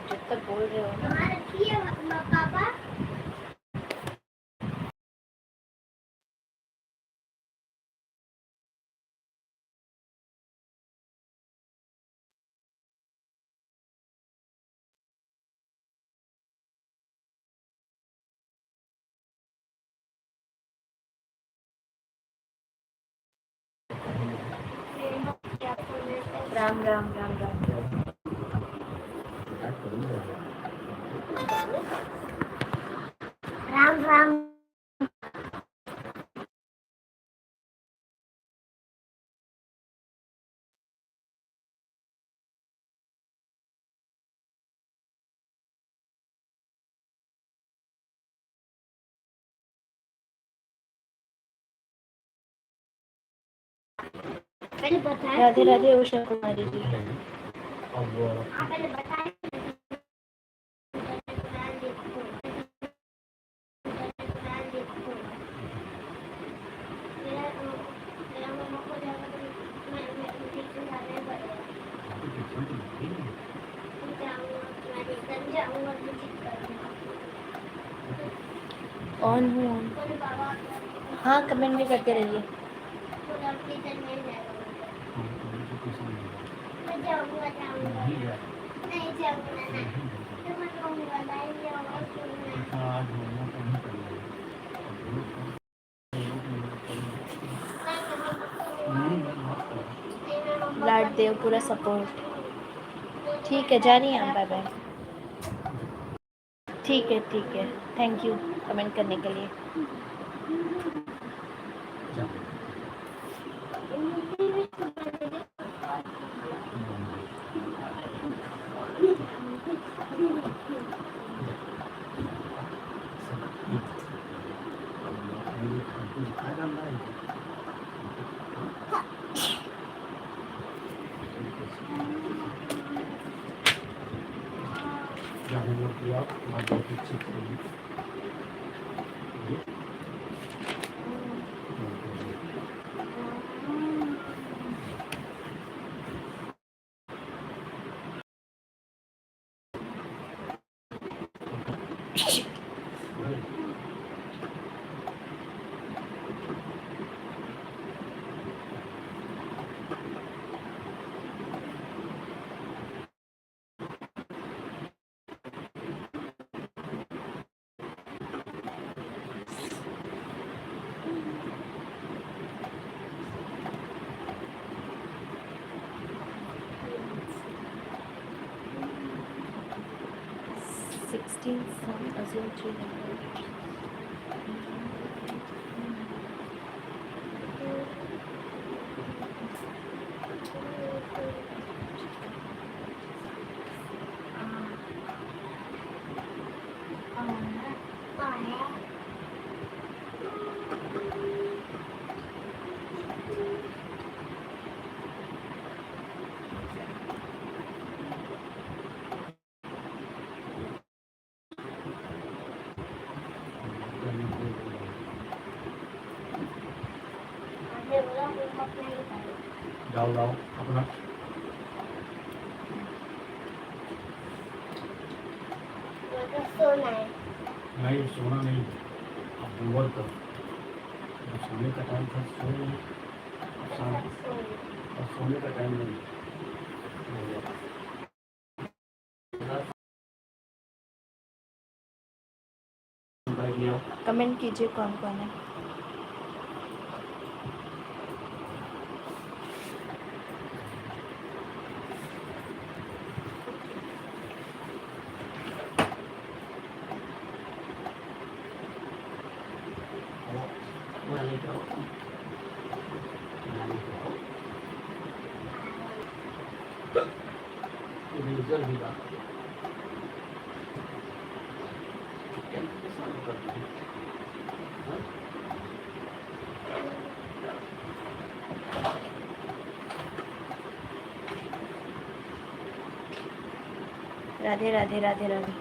जब तक बोल रहे हो ना। पापा राम राम राम राम। राम राम पहले बताया राधे राधे उषा कुमारी जी। पहले बताया ऑन हूँ ऑन। हाँ, कमेंट भी करते रहिए। और टीचर मिल जाएगा हाँ, तो एजुकेशन मिलेगा। मैं जाऊंगा नहीं जाए नहीं जाऊंगा ना नहीं तो मैं कहूंगा नहीं जाऊंगा स्कूल में अच्छा आज होना तो नहीं करेंगे नहीं मत करो। लाड देव पूरा सपोर्ट। ठीक है, जा रही हैं आप? Bye bye. ठीक है, थैंक यू कमेंट करने के लिए। जाओ। जाओ जाओ अपना सोना है नहीं सोना नहीं अब होमवर्क करो जब सोने का टाइम था सो नहीं अब सोने का टाइम नहीं बैठ गया कमेंट कीजिए कौन कौन है। रिजल्ट भी बात राधे राधे राधे राधे।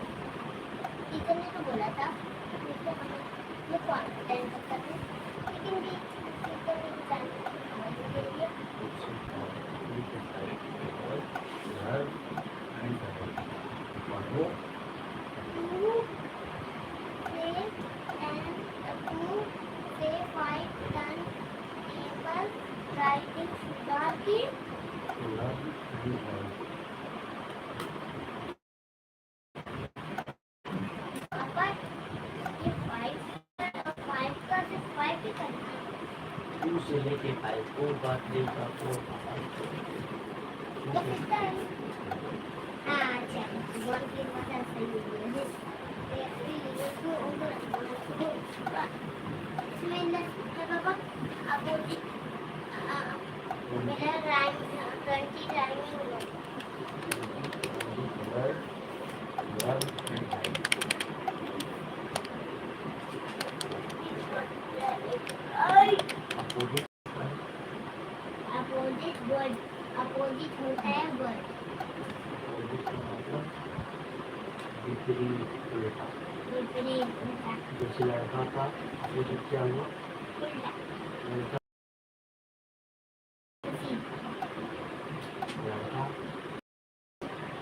टीचर ने तो बोला था इससे हमें ये कॉन्फिडेंस करते लेकिन भी टीचर ने जानने के लिए writing Sudaki पापा ये 5 का सिर्फ 5 ही करना है 2 से लेके 5 को बात देगा को तो कितना है हाँ अच्छा वन की मजा सही है इसमें पापा अपोजिट मेरा rhyme 20 rhyming opposite word opposite होता है वर्ड। विपरीत उल्टा। विपरीत उल्टा। जैसे लड़का का अपोजिट क्या हुआ? उल्टा। लड़का लड़का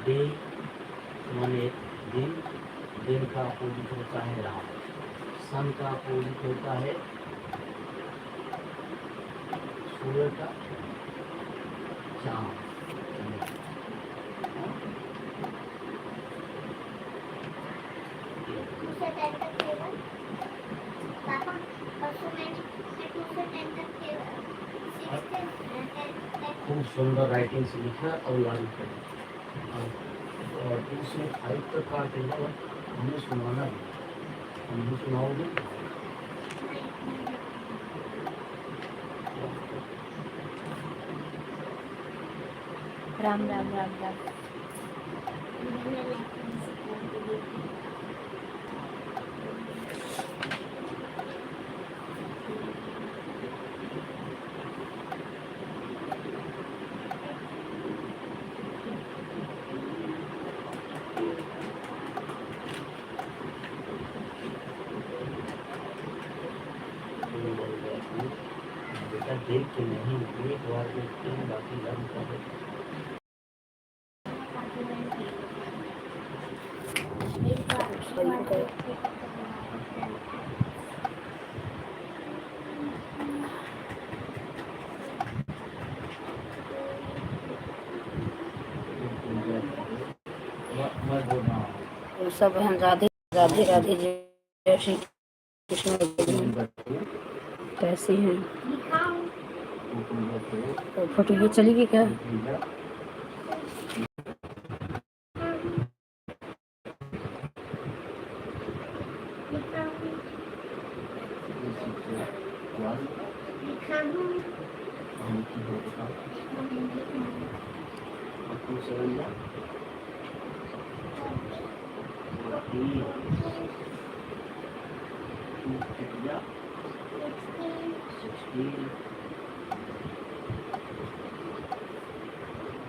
डे माने दिन, दिन का अपोजिट होता है रात, सन का अपोजिट होता है सूर्य का चांद। दूसरे टाइम तक केवल पापा परसों मैंने 2 से 10 तक केवल 6 से 10 खूब सुंदर राइटिंग से लिखा और लागू करें। और 2 से 5 तक का टेबल हमें सुनाना भी, हमें सुनाओगे? राम राम राम राम। मैंने लेसन सिखा दी। बेटा देख के नहीं, एक बार देखते हैं बाकी लर्न कर लेते हैं। मैं बोल रहा हूँ वो सब बहन राधे राधे राधे, जय श्री कृष्ण। कैसी हैं? तो फोटो ये चली गई क्या?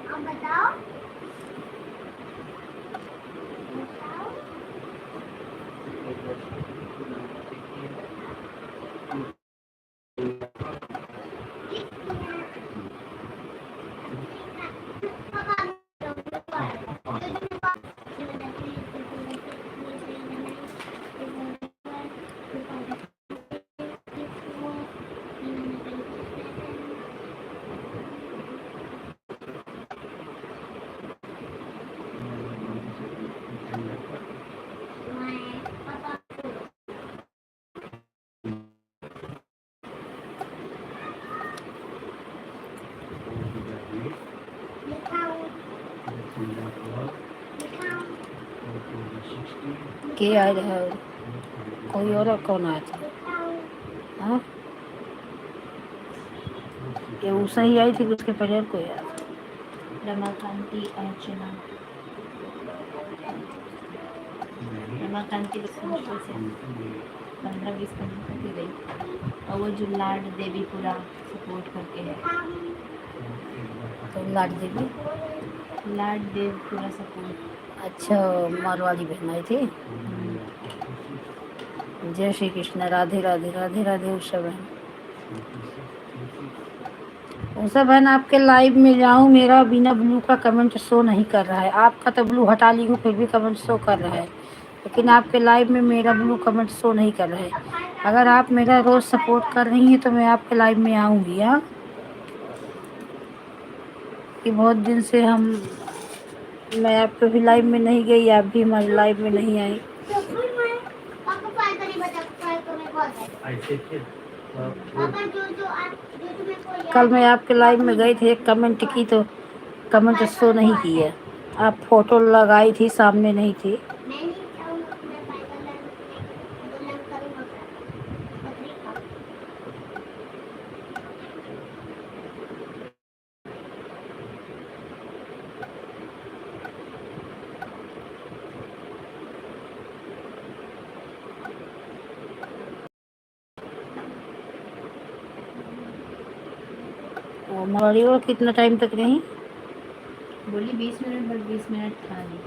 अब बताओ। के आए रहे? कोई और कौन आया था? हाँ, ये उषा ही आई थी कि उसके पहले और कोई आया था? रमाकांति अर्चना, रमाकांति से 15-20 मिनट करके गई, और वो जो लाड देवी पूरा सपोर्ट करके है, तो लाड देवी, लाड देव पूरा सपोर्ट। अच्छा, मारवाड़ी बहन आई थी। जय श्री कृष्ण, राधे राधे राधे राधे। उषा बहन, उषा बहन आपके लाइव में जाऊँ, मेरा बिना ब्लू का कमेंट शो नहीं कर रहा है। आपका तो ब्लू हटा ली हूँ फिर भी कमेंट शो कर रहा है, लेकिन आपके लाइव में मेरा ब्लू कमेंट शो नहीं कर रहा है। अगर आप मेरा रोज सपोर्ट कर रही हैं तो मैं आपके लाइव में आऊँगी। हाँ, कि बहुत दिन से मैं आपके भी लाइव में नहीं गई, आप भी हमारे लाइव में नहीं आई। कल मैं आपके लाइव में गई थी, एक कमेंट की तो कमेंट शो नहीं किया। आप फोटो लगाई थी, सामने नहीं थी। और मरवाड़ी और कितना टाइम तक रही? बोली 20 मिनट, बट 20 मिनट था नहीं।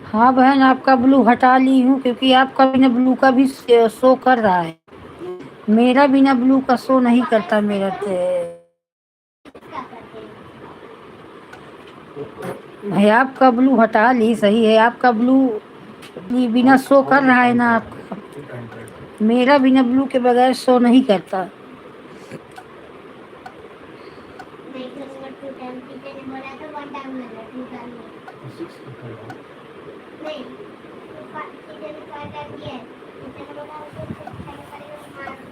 हाँ बहन, आपका ब्लू हटा ली हूँ क्योंकि आपका बिना ब्लू का भी शो कर रहा है। मेरा बिना ब्लू का शो नहीं करता मेरा क्या करते हैं? भाई आपका ब्लू हटा ली, सही है। आपका ब्लू बिना शो कर रहा है ना आपका, मेरा बिना ब्लू के बगैर शो नहीं करता। नहीं करूँगा 2 टाइम, टीचर ने बोला था 1 टाइम लेना, 2 टाइम नहीं। नहीं, टीचर ने 5 टाइम दिया है। टीचर ने बोला उसको टाइम करेगा मार खाएगा।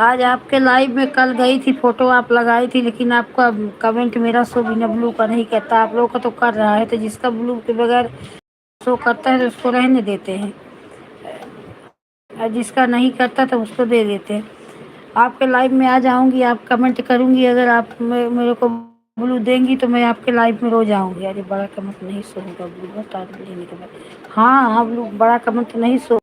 आज आपके लाइव में कल गई थी, फोटो आप लगाई थी, लेकिन आपका कमेंट मेरा शो बिना ब्लू का नहीं करता। आप लोगों का तो कर रहा है, तो जिसका ब्लू के बगैर शो करता है तो उसको रहने देते हैं, और जिसका नहीं करता तो उसको दे देते हैं। आपके लाइव में आ जाऊंगी, आप कमेंट करूंगी, अगर आप मेरे को ब्लू देंगी तो मैं आपके लाइव में रोज आऊंगी। अरे बड़ा कमेंट नहीं शो होगा ब्लू बता देने के बाद। हाँ हाँ, ब्लू बड़ा कमेंट नहीं शो।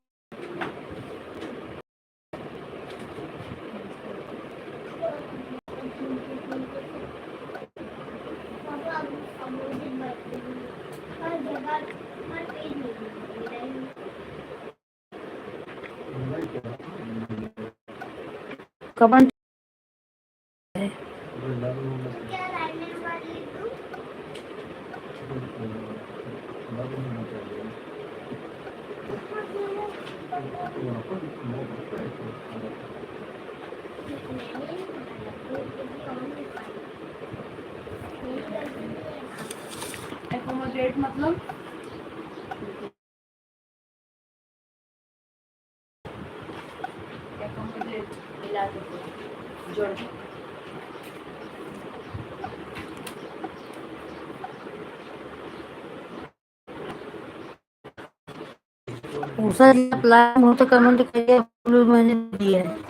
पापा अब मुझे हर जगह हर पेज में मेरा ही कमेंट क्या लाइनर वाली लिख दूँ? एकोमोडेट मतलब एकोमोडेट मिला दो, जोड़ दो। उषा जी आप लाइव हो तो कमेंट करिए, ब्लू मैंने दिया है।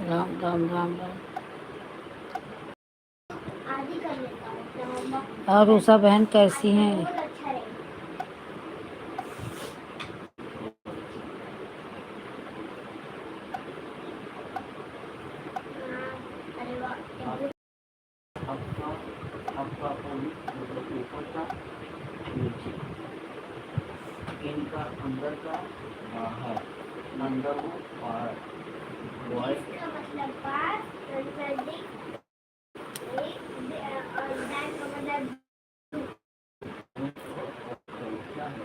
राम राम राम राम। आदि कर लेता हूँ तो मम्मा और उषा बहन कैसी हैं? बहुत अच्छा रहेगा। अरे वाह, आपका पॉइंट मतलब ऊपर का नीचे, इनका अंदर का बाहर, अंदर वो बाहर, बॉय इसका मतलब पास, नजदीक, और दैन का मतलब क्या है?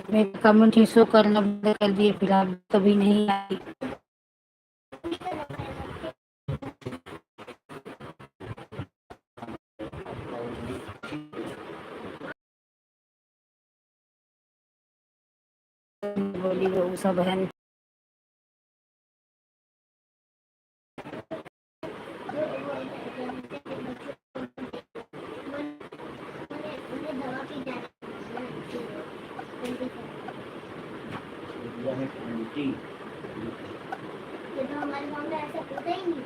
मेरे कमेंट ही शो करना बंद कर दिए, फिर आप कभी नहीं आई। बोली वो उषा बहन। दवा पी जाना है 20। पता ही नहीं।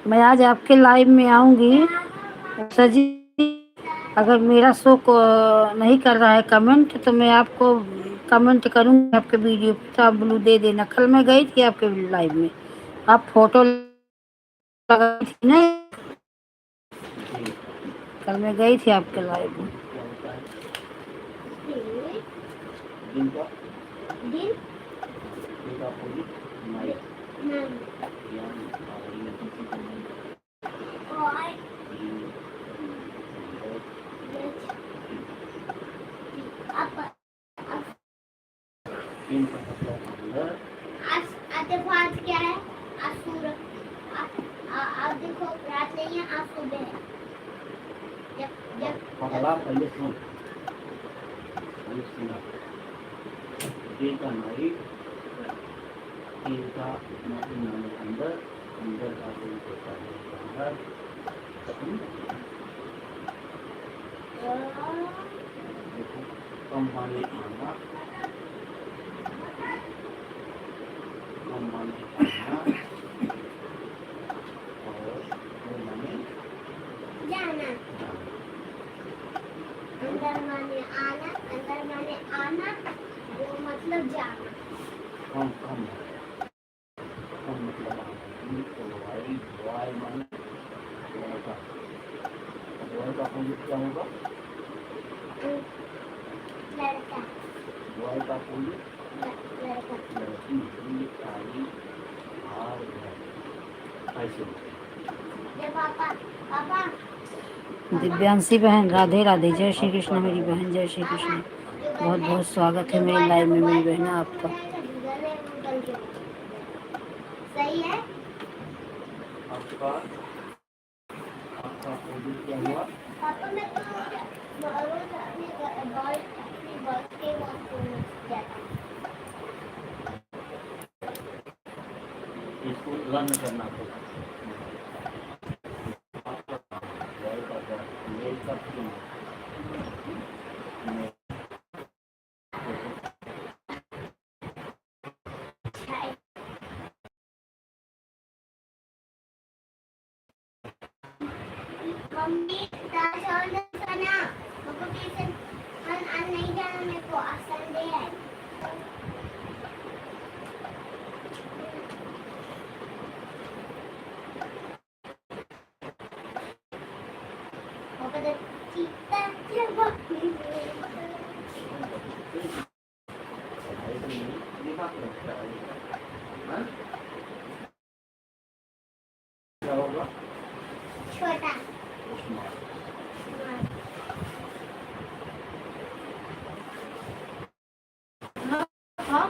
मैं आज आपके लाइव में आऊंगी सर जी। अगर मेरा शो को नहीं कर रहा है कमेंट तो मैं आपको कमेंट करूंगी आपके वीडियो पे, तो आप ब्लू दे देना। कल मैं गई थी आपके लाइव में, आप फोटो लगाई थी ना, कल मैं गई थी आपके लाइव में। दिन का दिन का पूरी नाइट नहीं और अब तीन का मतलब अंदर आज देखो आज क्या है। आज सूरज आज देखो रात नहीं है, आज सुबह है। जब जब पहला पहले सुन पहले सुना दिन का नाइट, तीन का अंदर, अंदर का दिन होता है अंदर। देखो कम माने आना, कम माने आना और वो माने जाना, अंदर माने आना, वो मतलब जाना। कम कम कम मतलब आना। तो वाई वाई माने वाई का पूंजी क्या होगा? लड़का वाई का पूंजी लड़का लड़की ही आई आर ऐसे। जब पापा पापा दिव्यांशी बहन राधे राधे, जय श्री कृष्ण मेरी बहन, जय श्री कृष्ण। बहुत बहुत स्वागत है मेरे लाइव में मेरी बहन आपका। सही है। आपका आपका पूंजी क्या हुआ? पापा मैं तो रोज अपने बॉल के वॉक जाता हूँ। इसको लर्न करना होगा। मेल का मम्मी ताशान सना मुझको ट्यूशन आज नहीं जाना, मेरे को आज संडे है। पापा तो चीता क्या होगा? छोटा हाँ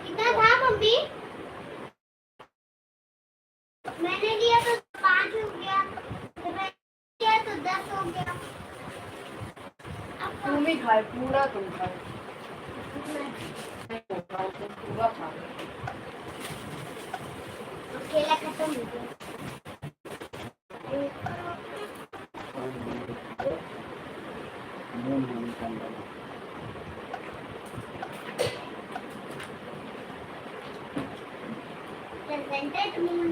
कितना था मम्मी? मैंने लिया तो 5 हो गया, तो मैंने लिया तो 10 हो गया। अब तुम ही खाए पूरा, तुम खाए मैं नहीं होता है, तुम पूरा खा केला खत्म हो गया। मून मून का Presented moon.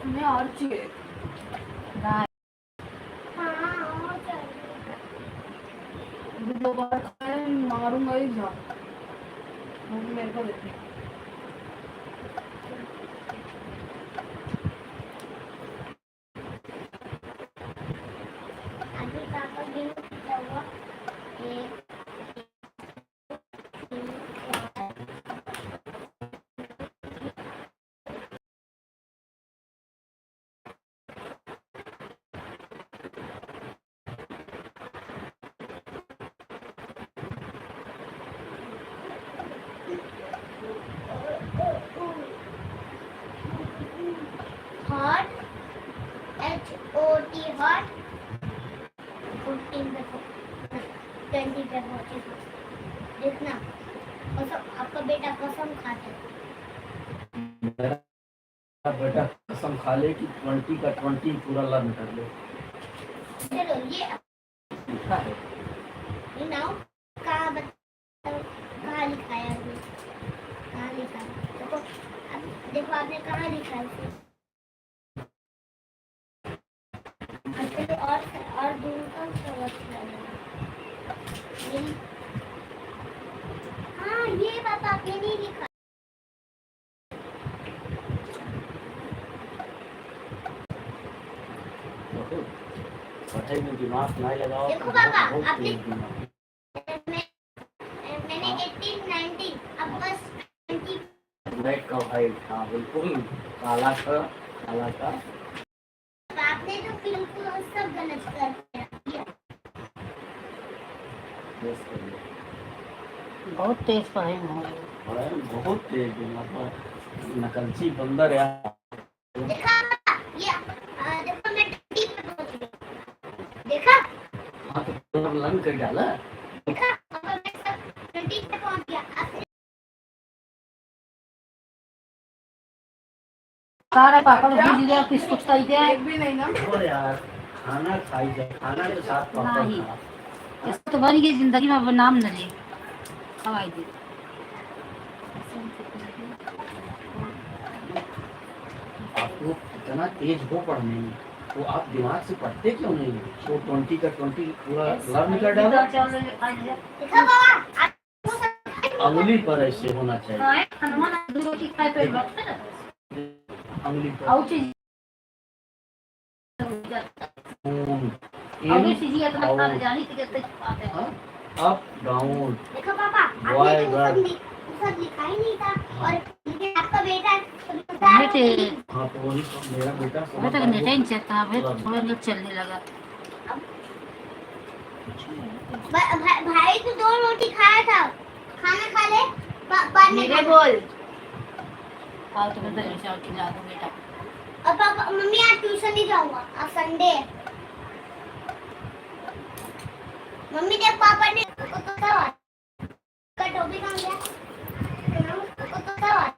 तुम्हें और चाहिए हाँ और चाहिए। मुझे 2 बार खाए मारूंगा ही जा, वो भी मेरे को देते। अभी पापा गेम खेलता हुआ 1 3 4 5 40 हॉट 15 पे 20 पे 40 देखना कसम आपका बेटा कसम खाता है मेरा बेटा कसम खा ले कि 20 का 20 पूरा लर्न कर ले। चलो ये लिखा है नाउ कहाँ कहाँ लिखा है अभी कहाँ लिखा है देखो अब देखो आपने कहाँ लिखा है इसे चलो और दूर का सवाल ये हाँ ये बात आपने नहीं लिखा देखो, पढ़ाई में दिमाग ना लगाओ देखो तो पापा, बहुत आपने- तेज दिमाग। मैंने 18 19 अब बस 20 ब्लैक का वाइट, हाँ बिल्कुल काला का आपने तो बिल्कुल सब गलत कर दिया yes, कर लिया। बहुत तेज पढ़ाई में हो पढ़ाई में बहुत तेज दिमाग पर नकलची बंदर यार। देखा ये देखो मैं 20 पे पहुंच गई देखा हाँ तो पूरा लर्न कर डाला। देखा अब मैं 20 पे पहुंच गया अब सारे पापा को भेज दिया किस कुछ कर दिया एक भी नहीं ना। और यार खाना खाई जाए, खाना के साथ पापड़ नहीं। खा। इसको तो भरी की जिंदगी में अब नाम न ले खवाई दे आप लोग इतना तेज हो पढ़ने में तो आप दिमाग से पढ़ते क्यों नहीं? तो 20 का 20 पूरा लर्न कर डाला। देखा बाबा अंगुली पर ऐसे होना चाहिए, अंगुली पर अप डाउन देखो पापा Boy, आपने तो girl. सब लिखा ही नहीं था और लेकिन आपका बेटा बेटे हाँ तो वही तो मेरा बेटा समझ बेटा रहा का नेट है। ही चलता है थोड़ा नेट चलने लगा भाई तो 2 रोटी खाया था खाना खा ले बाद में मेरे खाना। बोल आओ तो मैं चावल खिला दूं बेटा और पापा मम्मी आज ट्यूशन नहीं जाऊंगा आज संडे है मम्मी देख पापा ने को तो सवाल का टोपी कहाँ गया को तो सवाल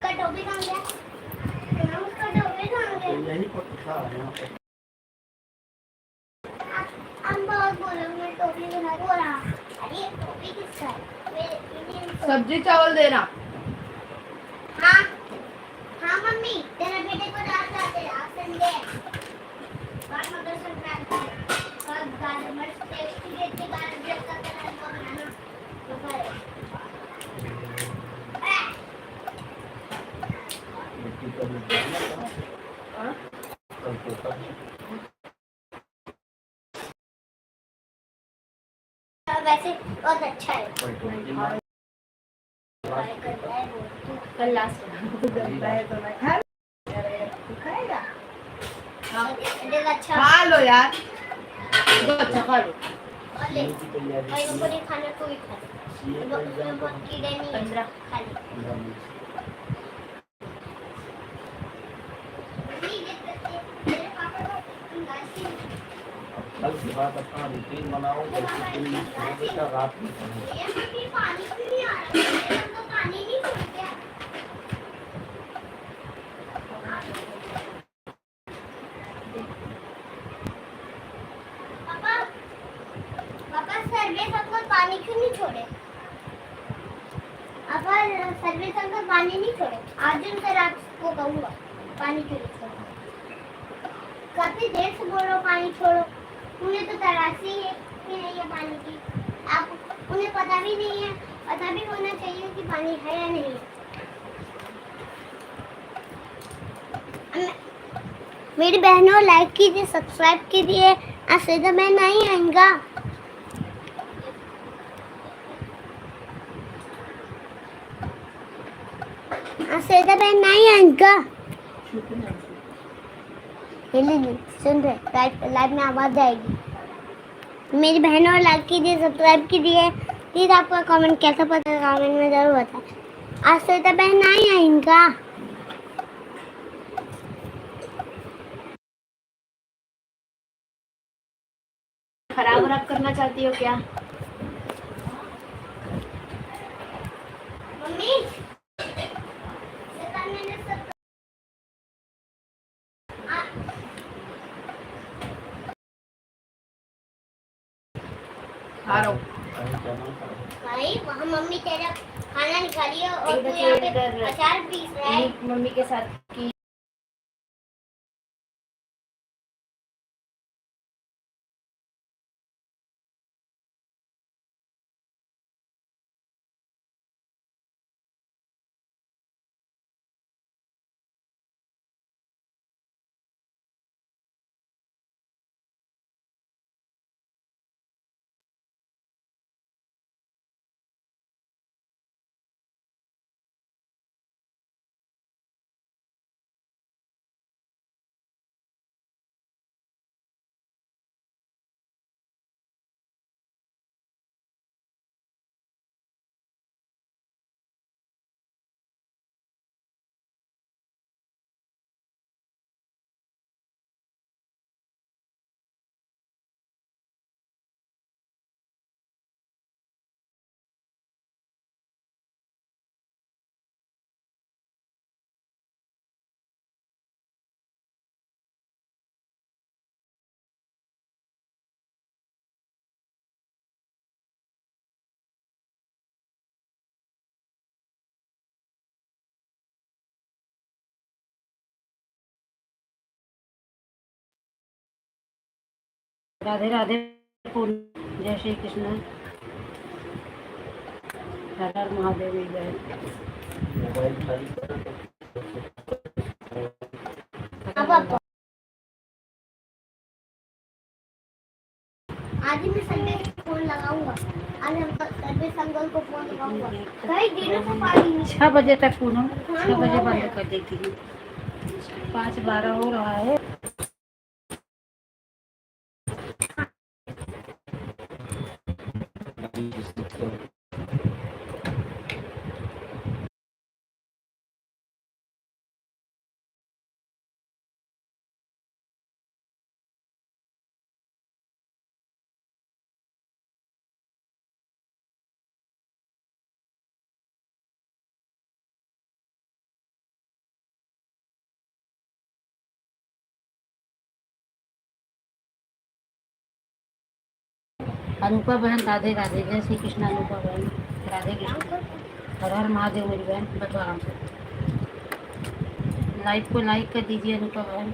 का टोपी कहाँ गया उसका टोपी कहाँ तो गया यही पर था यहाँ पे। हम बहुत बोले मैं टोपी में नहीं बोला अरे टोपी किसका है मेरे सब्जी चावल देना। हाँ हाँ मम्मी तेरे बेटे को डाल जाते आज संडे है और मकर संक्रांति है और गाजर मर्च टेस्टी टेस्टी गाजर का हलवा बनाना तो करे मिट्टी का भी डालना था। कल तो था। वैसे बहुत अच्छा है पर 20 मार्क्स कल लास्ट गंदा है तो मैं खा तू खाएगा देख अच्छा खा लो यार तो अच्छा खा लो और ले की तैयारी भाई को नहीं खाना तो ही खा सीए का एग्जाम बहुत कीड़े नहीं है 15 खा ले मेरे पापा को गाची कल के बाद अपना रूटीन बनाओ, जैसे दिन में सोओगे तो रात में पढ़ो। ये मम्मी पानी क्यों नहीं आ रहा मेरे हम तो पानी नहीं छोड़ गया पापा पापा सर्वे अंकल पानी क्यों नहीं छोड़े पापा सर्वे अंकल पानी नहीं छोड़े आज उनसे रात को कहूँगा पानी क्यों नहीं छोड़ा काफी देर से बोल रहा हूँ पानी छोड़ो उन्हें तो तरासी है कि नहीं है पानी की आप उन्हें पता भी नहीं है पता भी होना चाहिए कि पानी है या नहीं मेरी बहनों लाइक कीजिए सब्सक्राइब कीजिए आज सीधा मैं नहीं आएगा आज सीधा मैं नहीं आएगा सुन रहे लाइव में आवाज आएगी मेरी बहनों लाइक कीजिए सब्सक्राइब कीजिए प्लीज आपका कमेंट कैसा पता कमेंट में जरूर बताएं आज से तो बहन नहीं आएगा खराब वराब करना चाहती हो क्या? मम्मी शैतान मैंने सब खा रहा हूँ। भाई वहाँ मम्मी तेरा खाना निकाली है और इधर तू यहाँ से पे इधर। अचार पीस रहा है। मम्मी के साथ की राधे राधे पूर्ण जय श्री कृष्ण हर हर महादेव जय। अब आप आज ही मैं संडे को फोन लगाऊंगा। आज हम संडे संगल को फोन लगाऊंगा। कई दिनों से पानी नहीं 6 बजे तक पूनम 6 बजे बंद कर देती हूँ। 5:12 हो रहा है। अनुपा बहन राधे राधे जय श्री कृष्ण। अनुपा बहन राधे कृष्ण हर हर महादेव मेरी बहन। बैठो आराम से। लाइव को लाइक कर दीजिए अनुपा बहन।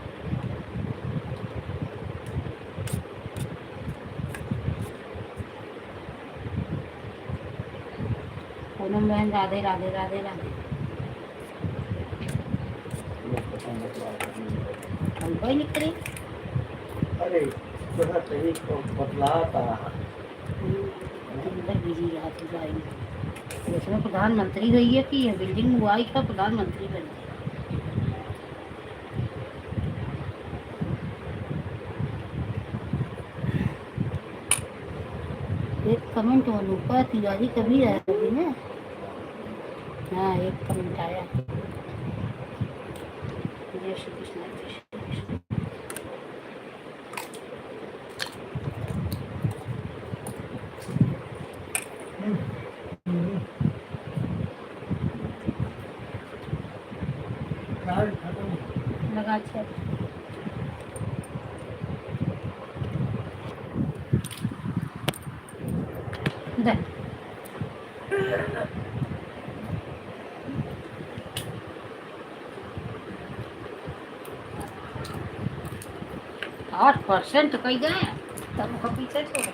पूनम बहन राधे राधे राधे राधे। अनुपा ही लिख रही। अरे थोड़ा सही तो बदलाता अंदर बिजी रहा थी भाई। इसमें प्रधानमंत्री गई है कि ये बिल्डिंग मुआई का प्रधानमंत्री बन गई। एक कमेंट अनुपा तिवारी कभी आया कभी ना। हाँ एक कमेंट आया। जय श्री कृष्ण जय श्री कृष्ण। लगा अच्छा। दे 8% कहीं गए तब वो पीछे छोड़।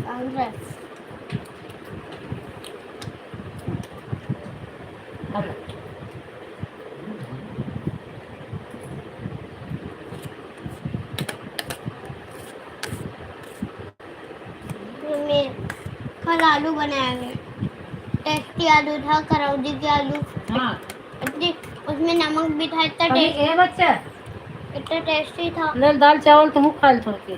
कांग्रेस हेलो में कल आलू बनाया गया। टेस्टी आलू था करौदी के आलू। हाँ इतनी उसमें नमक भी था। कभी ए बच्चा इतना टेस्टी था। ले दाल चावल तुम खा ले थोड़ के।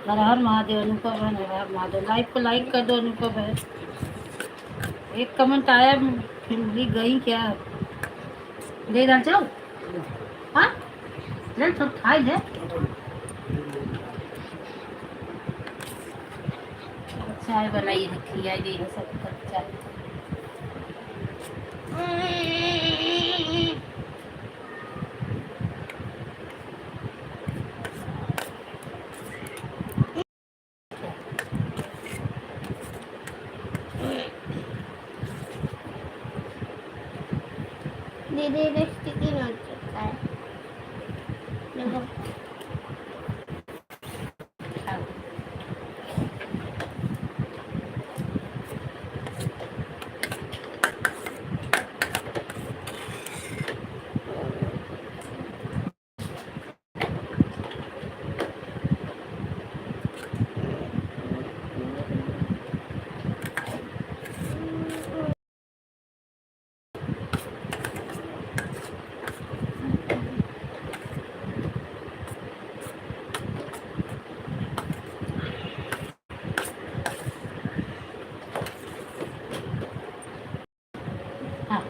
हर हर महादेव अनुपा बहन हर हर महादेव। लाइक को लाइक कर दो अनुपा बहन। एक कमेंट आया फिर भी गई क्या। ले दाल चावल हाँ ले थोड़ा खाई ले। चाय बनाई रखी है, दे सब कप चाय। दीदी स्टिकी नोट चिपका है देखो। हाँ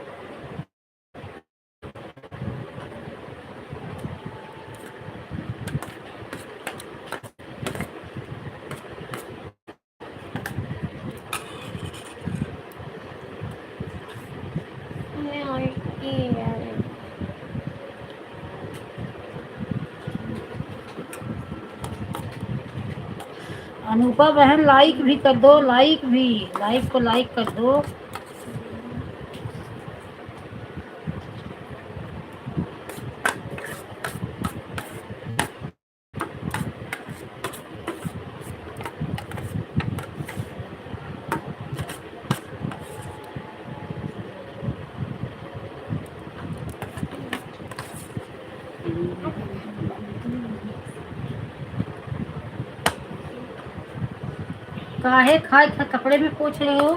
मैं उल्टी है। अनुपा बहन लाइक भी कर दो, लाइक भी, लाइक को लाइक कर दो। काहे खाए कपड़े में पोछ रहे हो?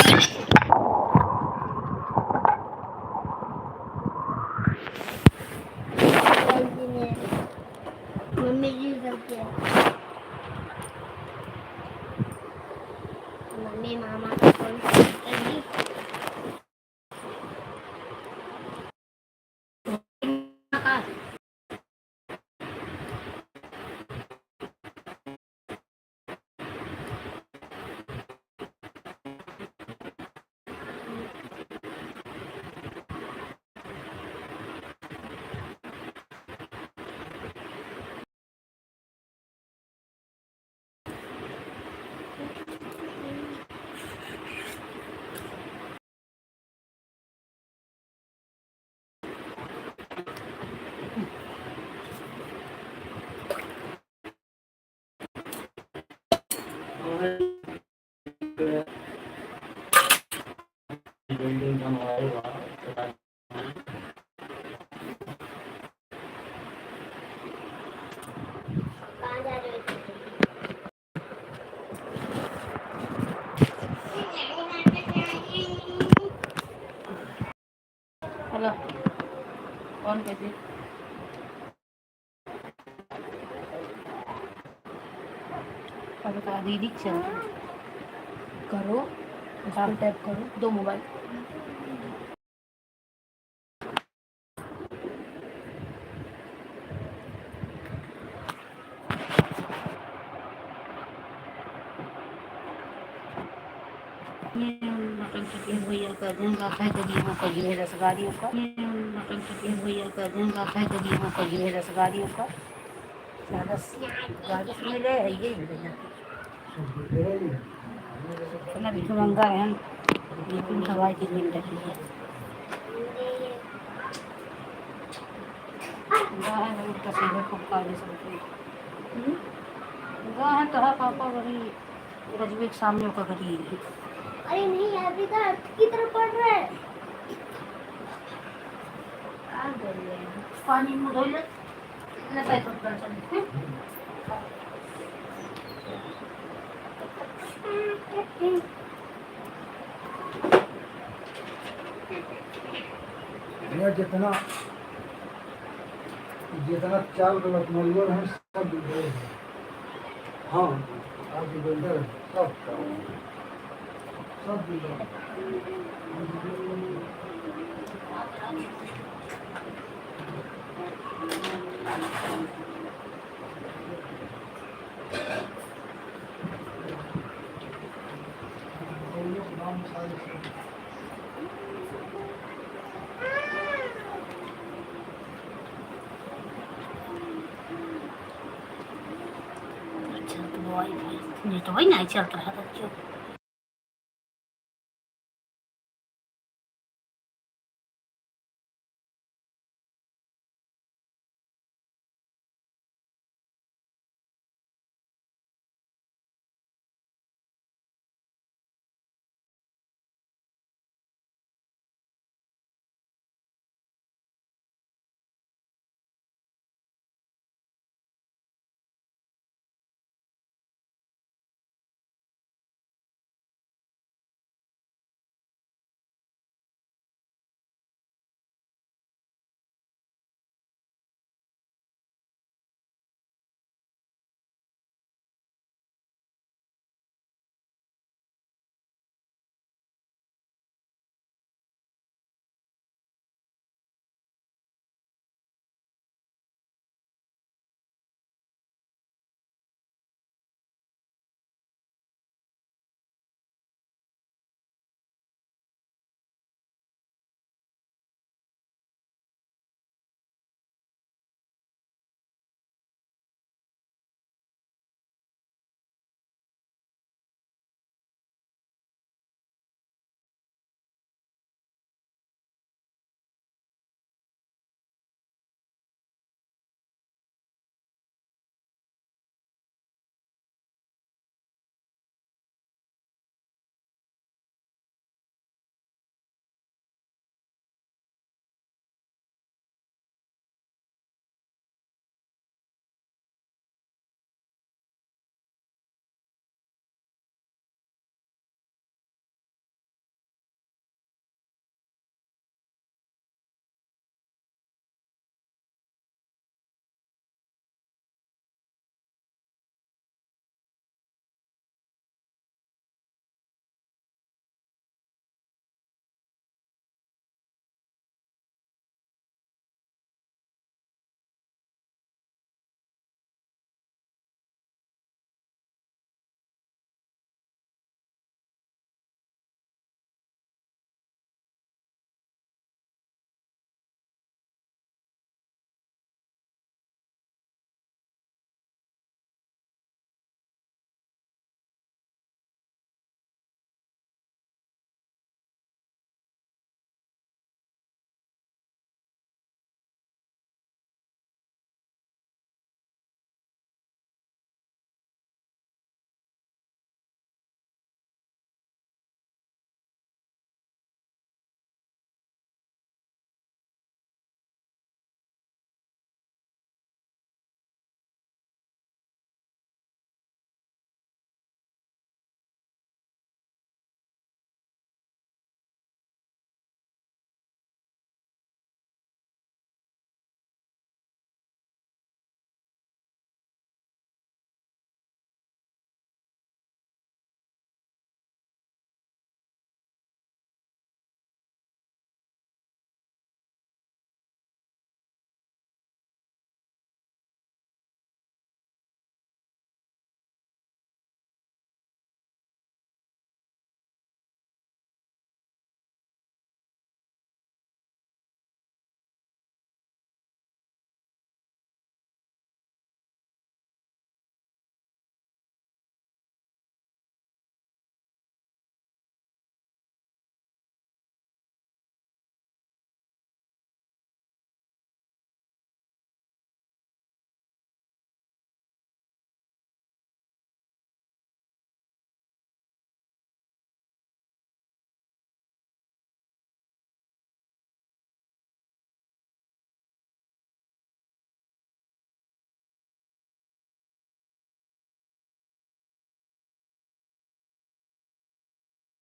मम्मी जी सबके मम्मी मामा को फोन करेगी। बिल्डिंग बनवाएगा। कहाँ जा रहे हो? हेलो, कौन कैसे? बता दीदी चल करो, उस पर टैप करो, दो मोबाइल। मटन चिकन भैया का देंगा कह के गेहूँ का गिरे रसगाड़ियों का। मटन चिकन भैया का देंगा कह के गेहूँ का गिरे रसगाड़ियों का। ज़्यादा बारिश मिले है ये इतना भी महंगा है, लेकिन हवाई की मिल रही है। तस्वीरें खूब काले सब है तो है पापा वही रजबे के सामने का घड़ी है। अरे नहीं यार, बेटा की तरफ पड़ रहा है। पानी में धो ले लेता तो कर सकते भैया जितना जितना चाल गलत मजबूर है सब बिगड़े हैं। हाँ आप बिगड़े सब बिगड़े। नेट वही नहीं चल रहा था क्यों।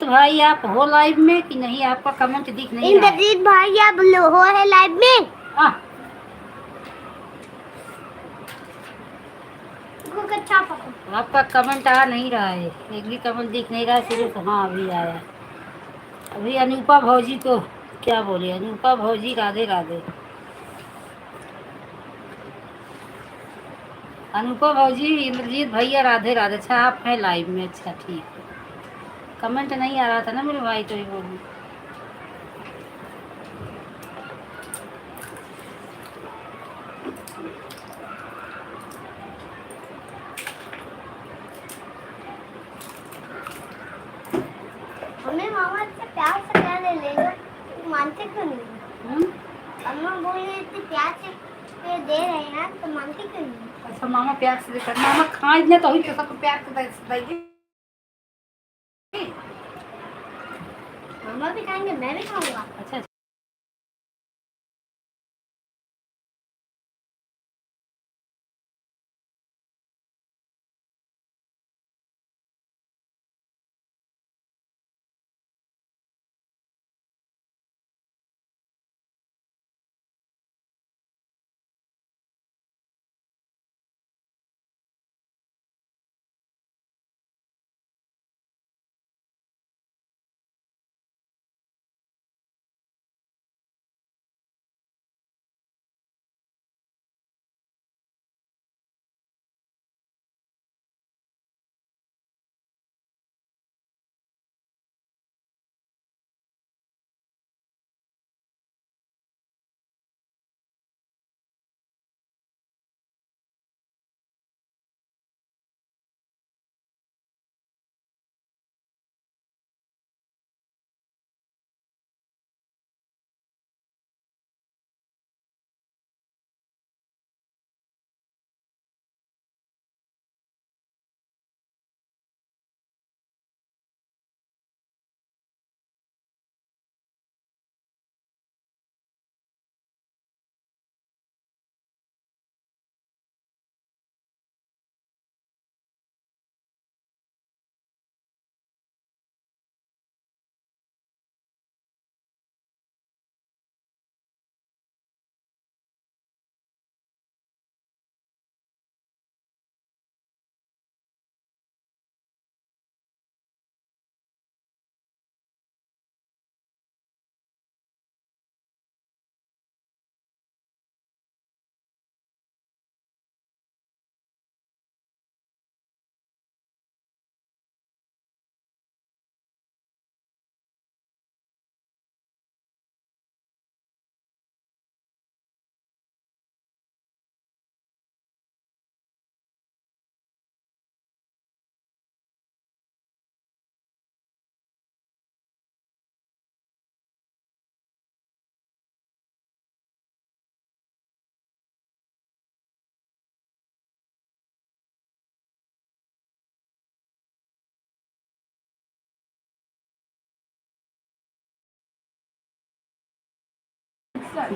तो भाई आप हो लाइव में कि नहीं, आपका कमेंट दिख नहीं रहा है। इंद्रजीत भाई आप हो है लाइव में? अच्छा पकड़ो। आपका कमेंट आ नहीं रहा है, एक भी कमेंट दिख नहीं रहा है सिर्फ। हाँ अभी आया। अभी अनूपा भौजी को क्या बोले, अनूपा भौजी राधे राधे। अनूपा भौजी, इंद्रजीत भैया राधे राधे। अच्छा आप हैं लाइव में, अच्छा ठीक है। कमेंट नहीं आ रहा था ना मेरे भाई, तो ही बोलूँ। मानते क्यों नहीं? हम्म? अम्मा बोले इतने प्यार से पे दे रहे हैं ना, तो मानते क्यों नहीं? अच्छा मामा प्यार से देता, मामा खाए इतने तो ही तो सबको प्यार से देगी। मामा भी खाएंगे, मैं भी खाऊंगा। अच्छा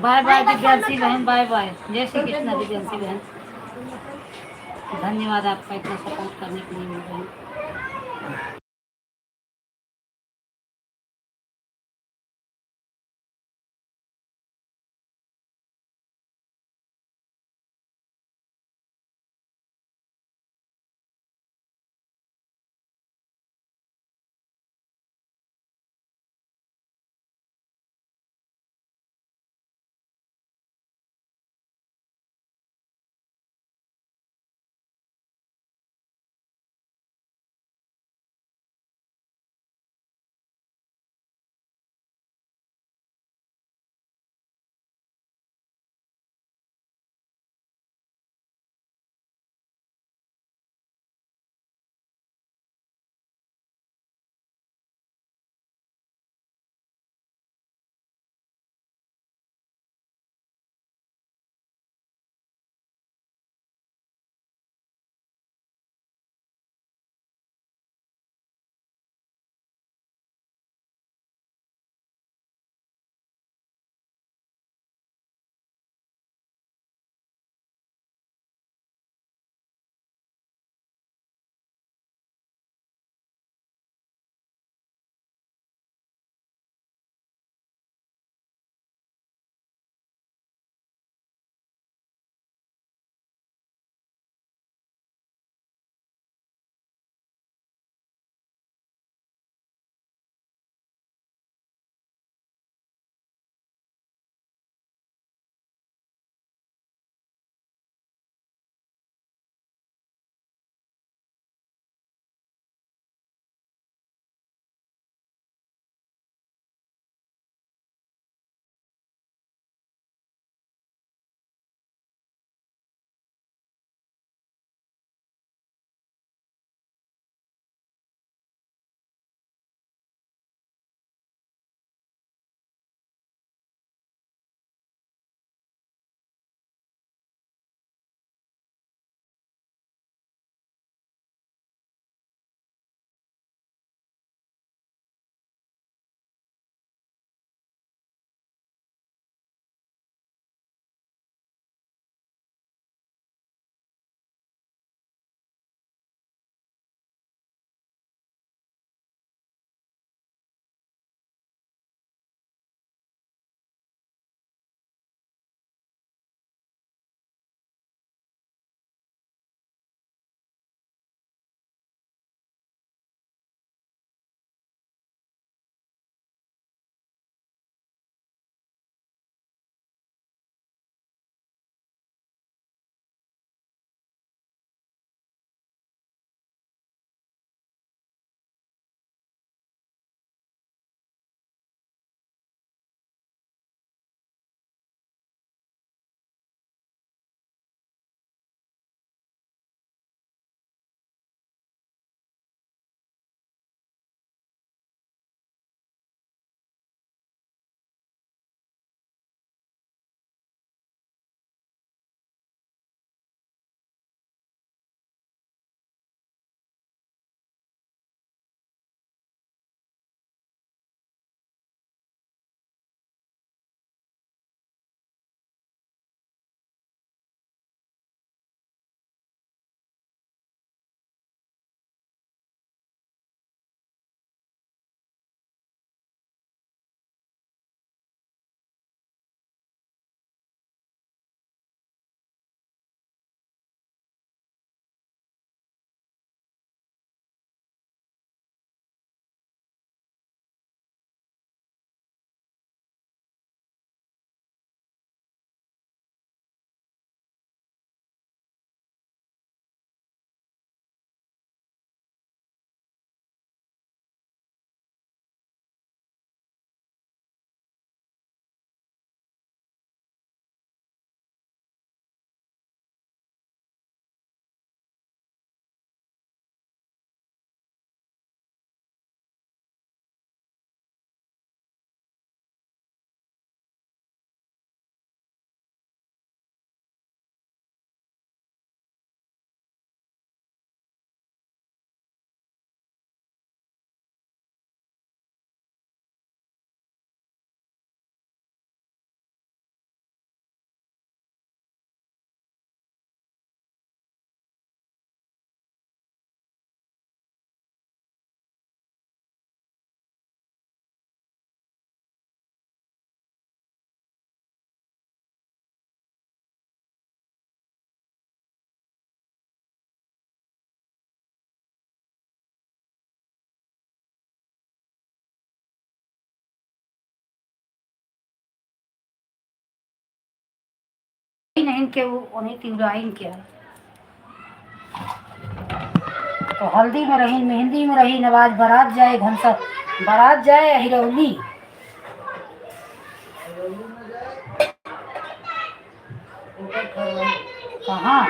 बाय बाय दिव्यांशी बहन, बाय बाय। जय श्री कृष्ण दिव्यांशी बहन, धन्यवाद आपका इतना सपोर्ट करने के लिए मेरी बहन। नहीं के वो उन्हें तिवराइन क्या तो हल्दी में रही मेहंदी में रही नवाज बारात जाए घनसा बारात जाए हिरौली कहाँ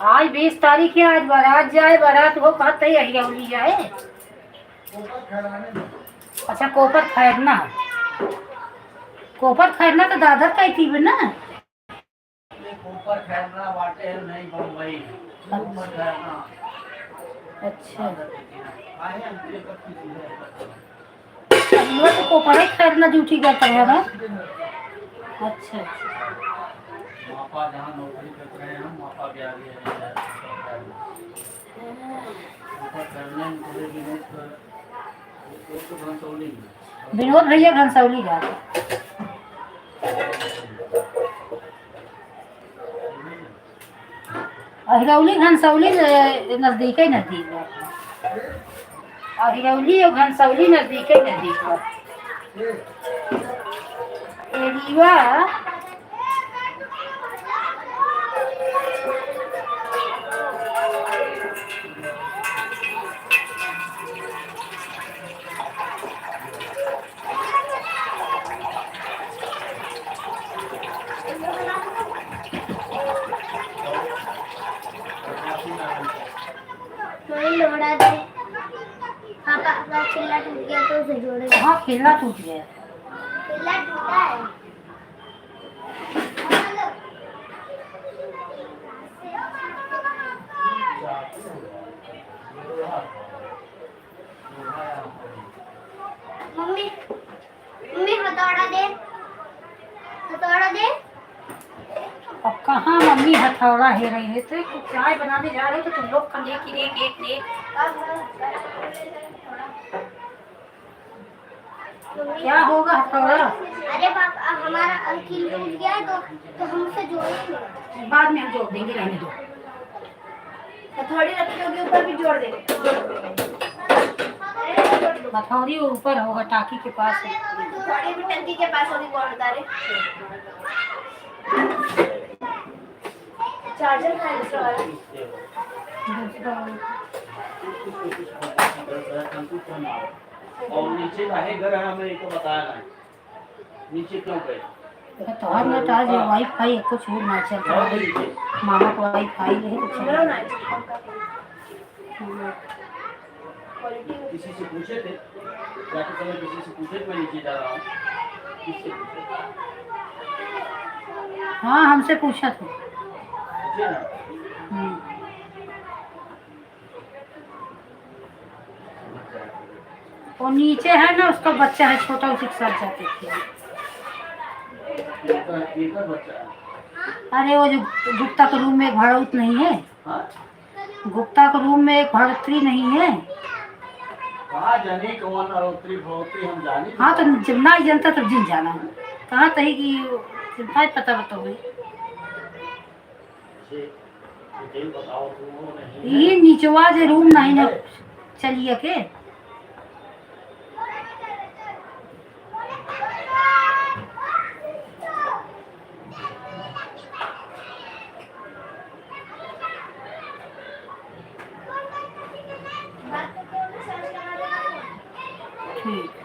आज 20 तारीख है आज बारात जाए बारात वो कहते ही हिरौली जाए अच्छा कोपर खैरना तो दादर का ही थी ना ऊपर खैरना बाटे नहीं बम्बई ऊपर खैरना अच्छा आए हम ये कब की वो तो कोपर ही खैरना ड्यूटी करता है ना अच्छा मापा जहाँ नौकरी कर रहे हैं हम मापा के आगे ऊपर खैरना में पूरे विनोद भैया घनसौली जा हिरौली घनसौली नजदीक ही नजदीक है हिरौली और घनसौली नजदीक ही नजदीक है एरिया लोड़ा दे पापा खिल्ला टूट गया तो उसे जोड़े हाँ खिल्ला टूट गया खिल्ला टूटा है मम्मी मम्मी हथौड़ा दे अब कहाँ मम्मी हथौड़ा है रही है तो चाय बनाने जा रहे हो तो तुम लोग का लेके एक क्या होगा हथौड़ा अरे पापा हमारा अंकिल टूट गया है तो हम उसे जोड़ेंगे बाद में हम जोड़ देंगे रहने दो हथौड़ी रखी होगी ऊपर भी जोड़ देंगे हथौड़ी ऊपर होगा टाकी के पास है हथौड़ी भी टंकी के पास होगी कौन बता रहे चार्जर कहाँ है दूसरा वाला और नीचे काहे घर है हमें तो बताया नहीं नीचे क्यों गए तो हर नेट आज वाईफाई कुछ और ना चल रहा है मामा को वाईफाई है तो चल बोलो ना किसी से पूछे थे जाके समय किसी से पूछे मैं नीचे जा रहा हूँ किससे पूछे हाँ हमसे पूछा था पूछे ना वो नीचे है ना उसका बच्चा है छोटा उसी के साथ जाते थे एक बच्चा है अरे वो जो गुप्ता के रूम में एक भाड़ूत नहीं है हाँ गुप्ता के रूम में एक भाड़ोत्री नहीं है कहाँ जाने कौन अरोत्री भरोत्री हम जाने हाँ तो जब ना जनता तब जिन जाना कहाँ तही कि चिंता पता बताओ बताओ तो नहीं ये नीचवा जो रूम नहीं ना चलिए के ठीक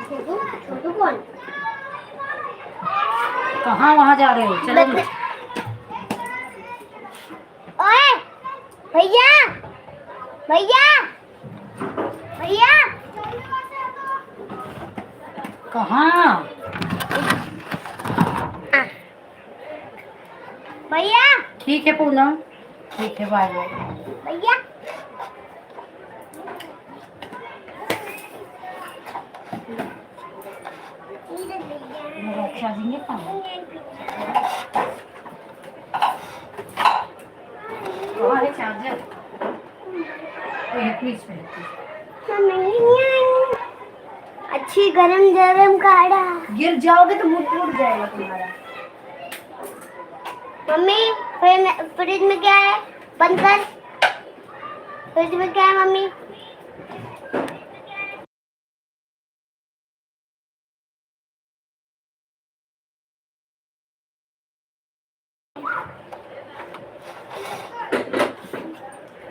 छोटू छोटू कौन? कहाँ वहाँ जा रहे हो? चलो ओए भैया भैया भैया कहाँ? भैया ठीक है पूनम, ठीक है, बाय बाय। भैया रक्षा देंगे कहाँ? कहाँ है चार्जर? प्लीज अच्छी गरम गरम काढ़ा। गिर जाओगे तो मुंह टूट जाएगा तुम्हारा। मम्मी फ्रिज में क्या है? बंद कर। फ्रिज में क्या है मम्मी?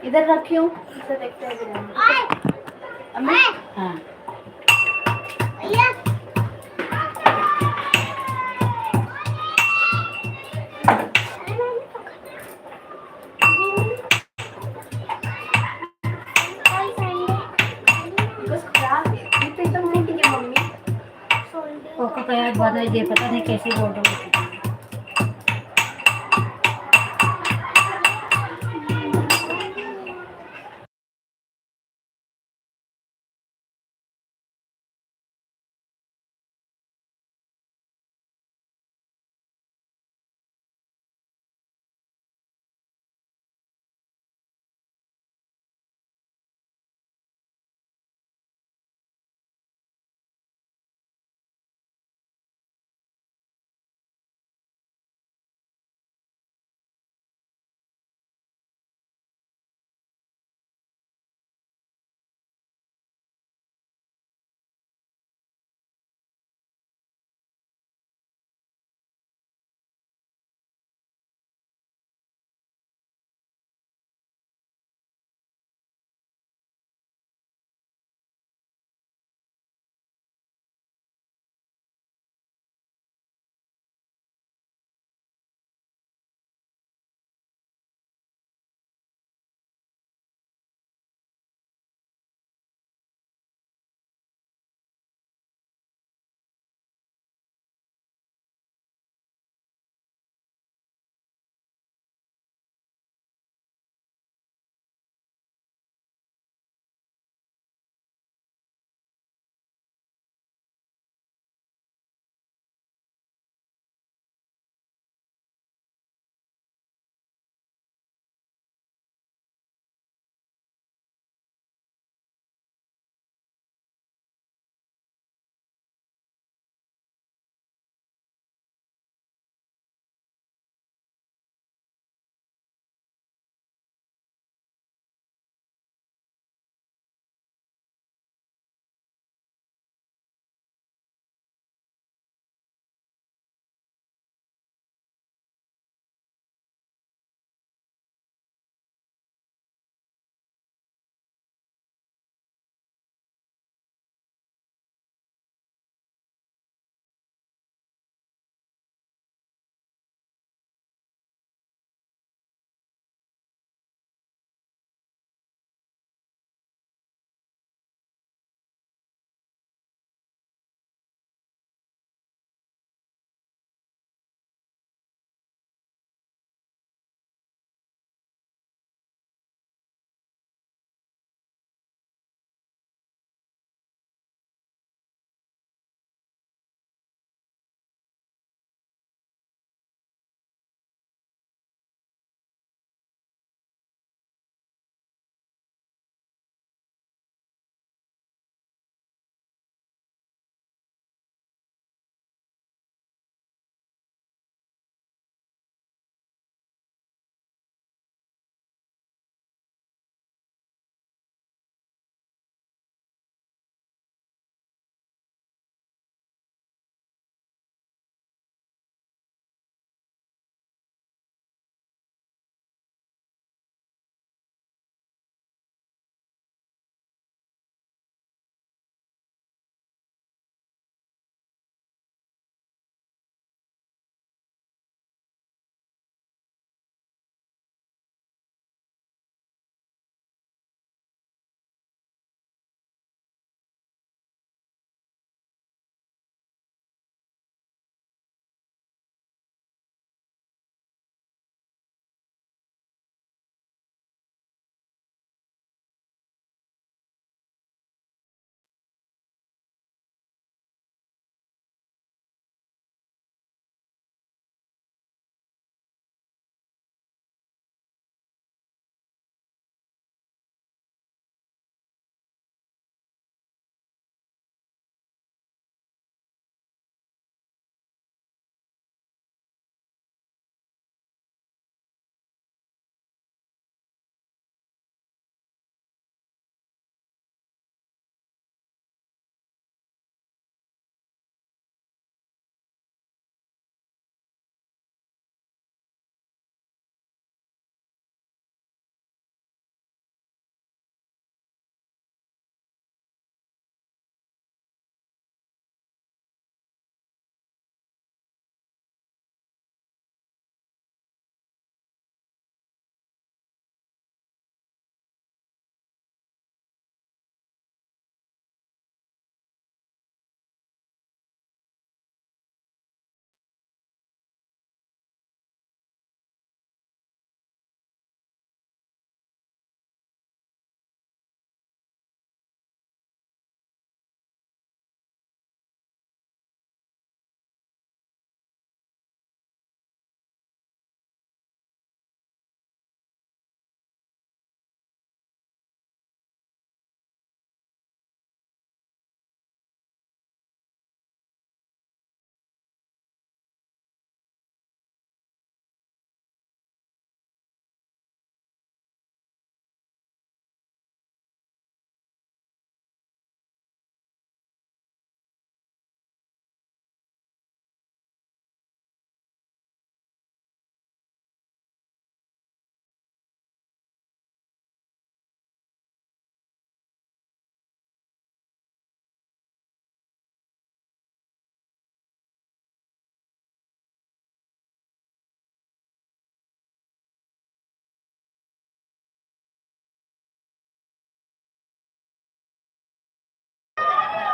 इधर रखी हूँ, इसे देखते हैं बिरयानी। अम्मी हाँ भैया बस खराब है, ये तो एकदम मोटी है मम्मी। कोको का यार बना दे, पता नहीं कैसी बोल रही है।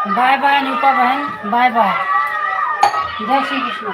बाय बाय अनुपा बहन, बाय बाय। जय श्री कृष्ण।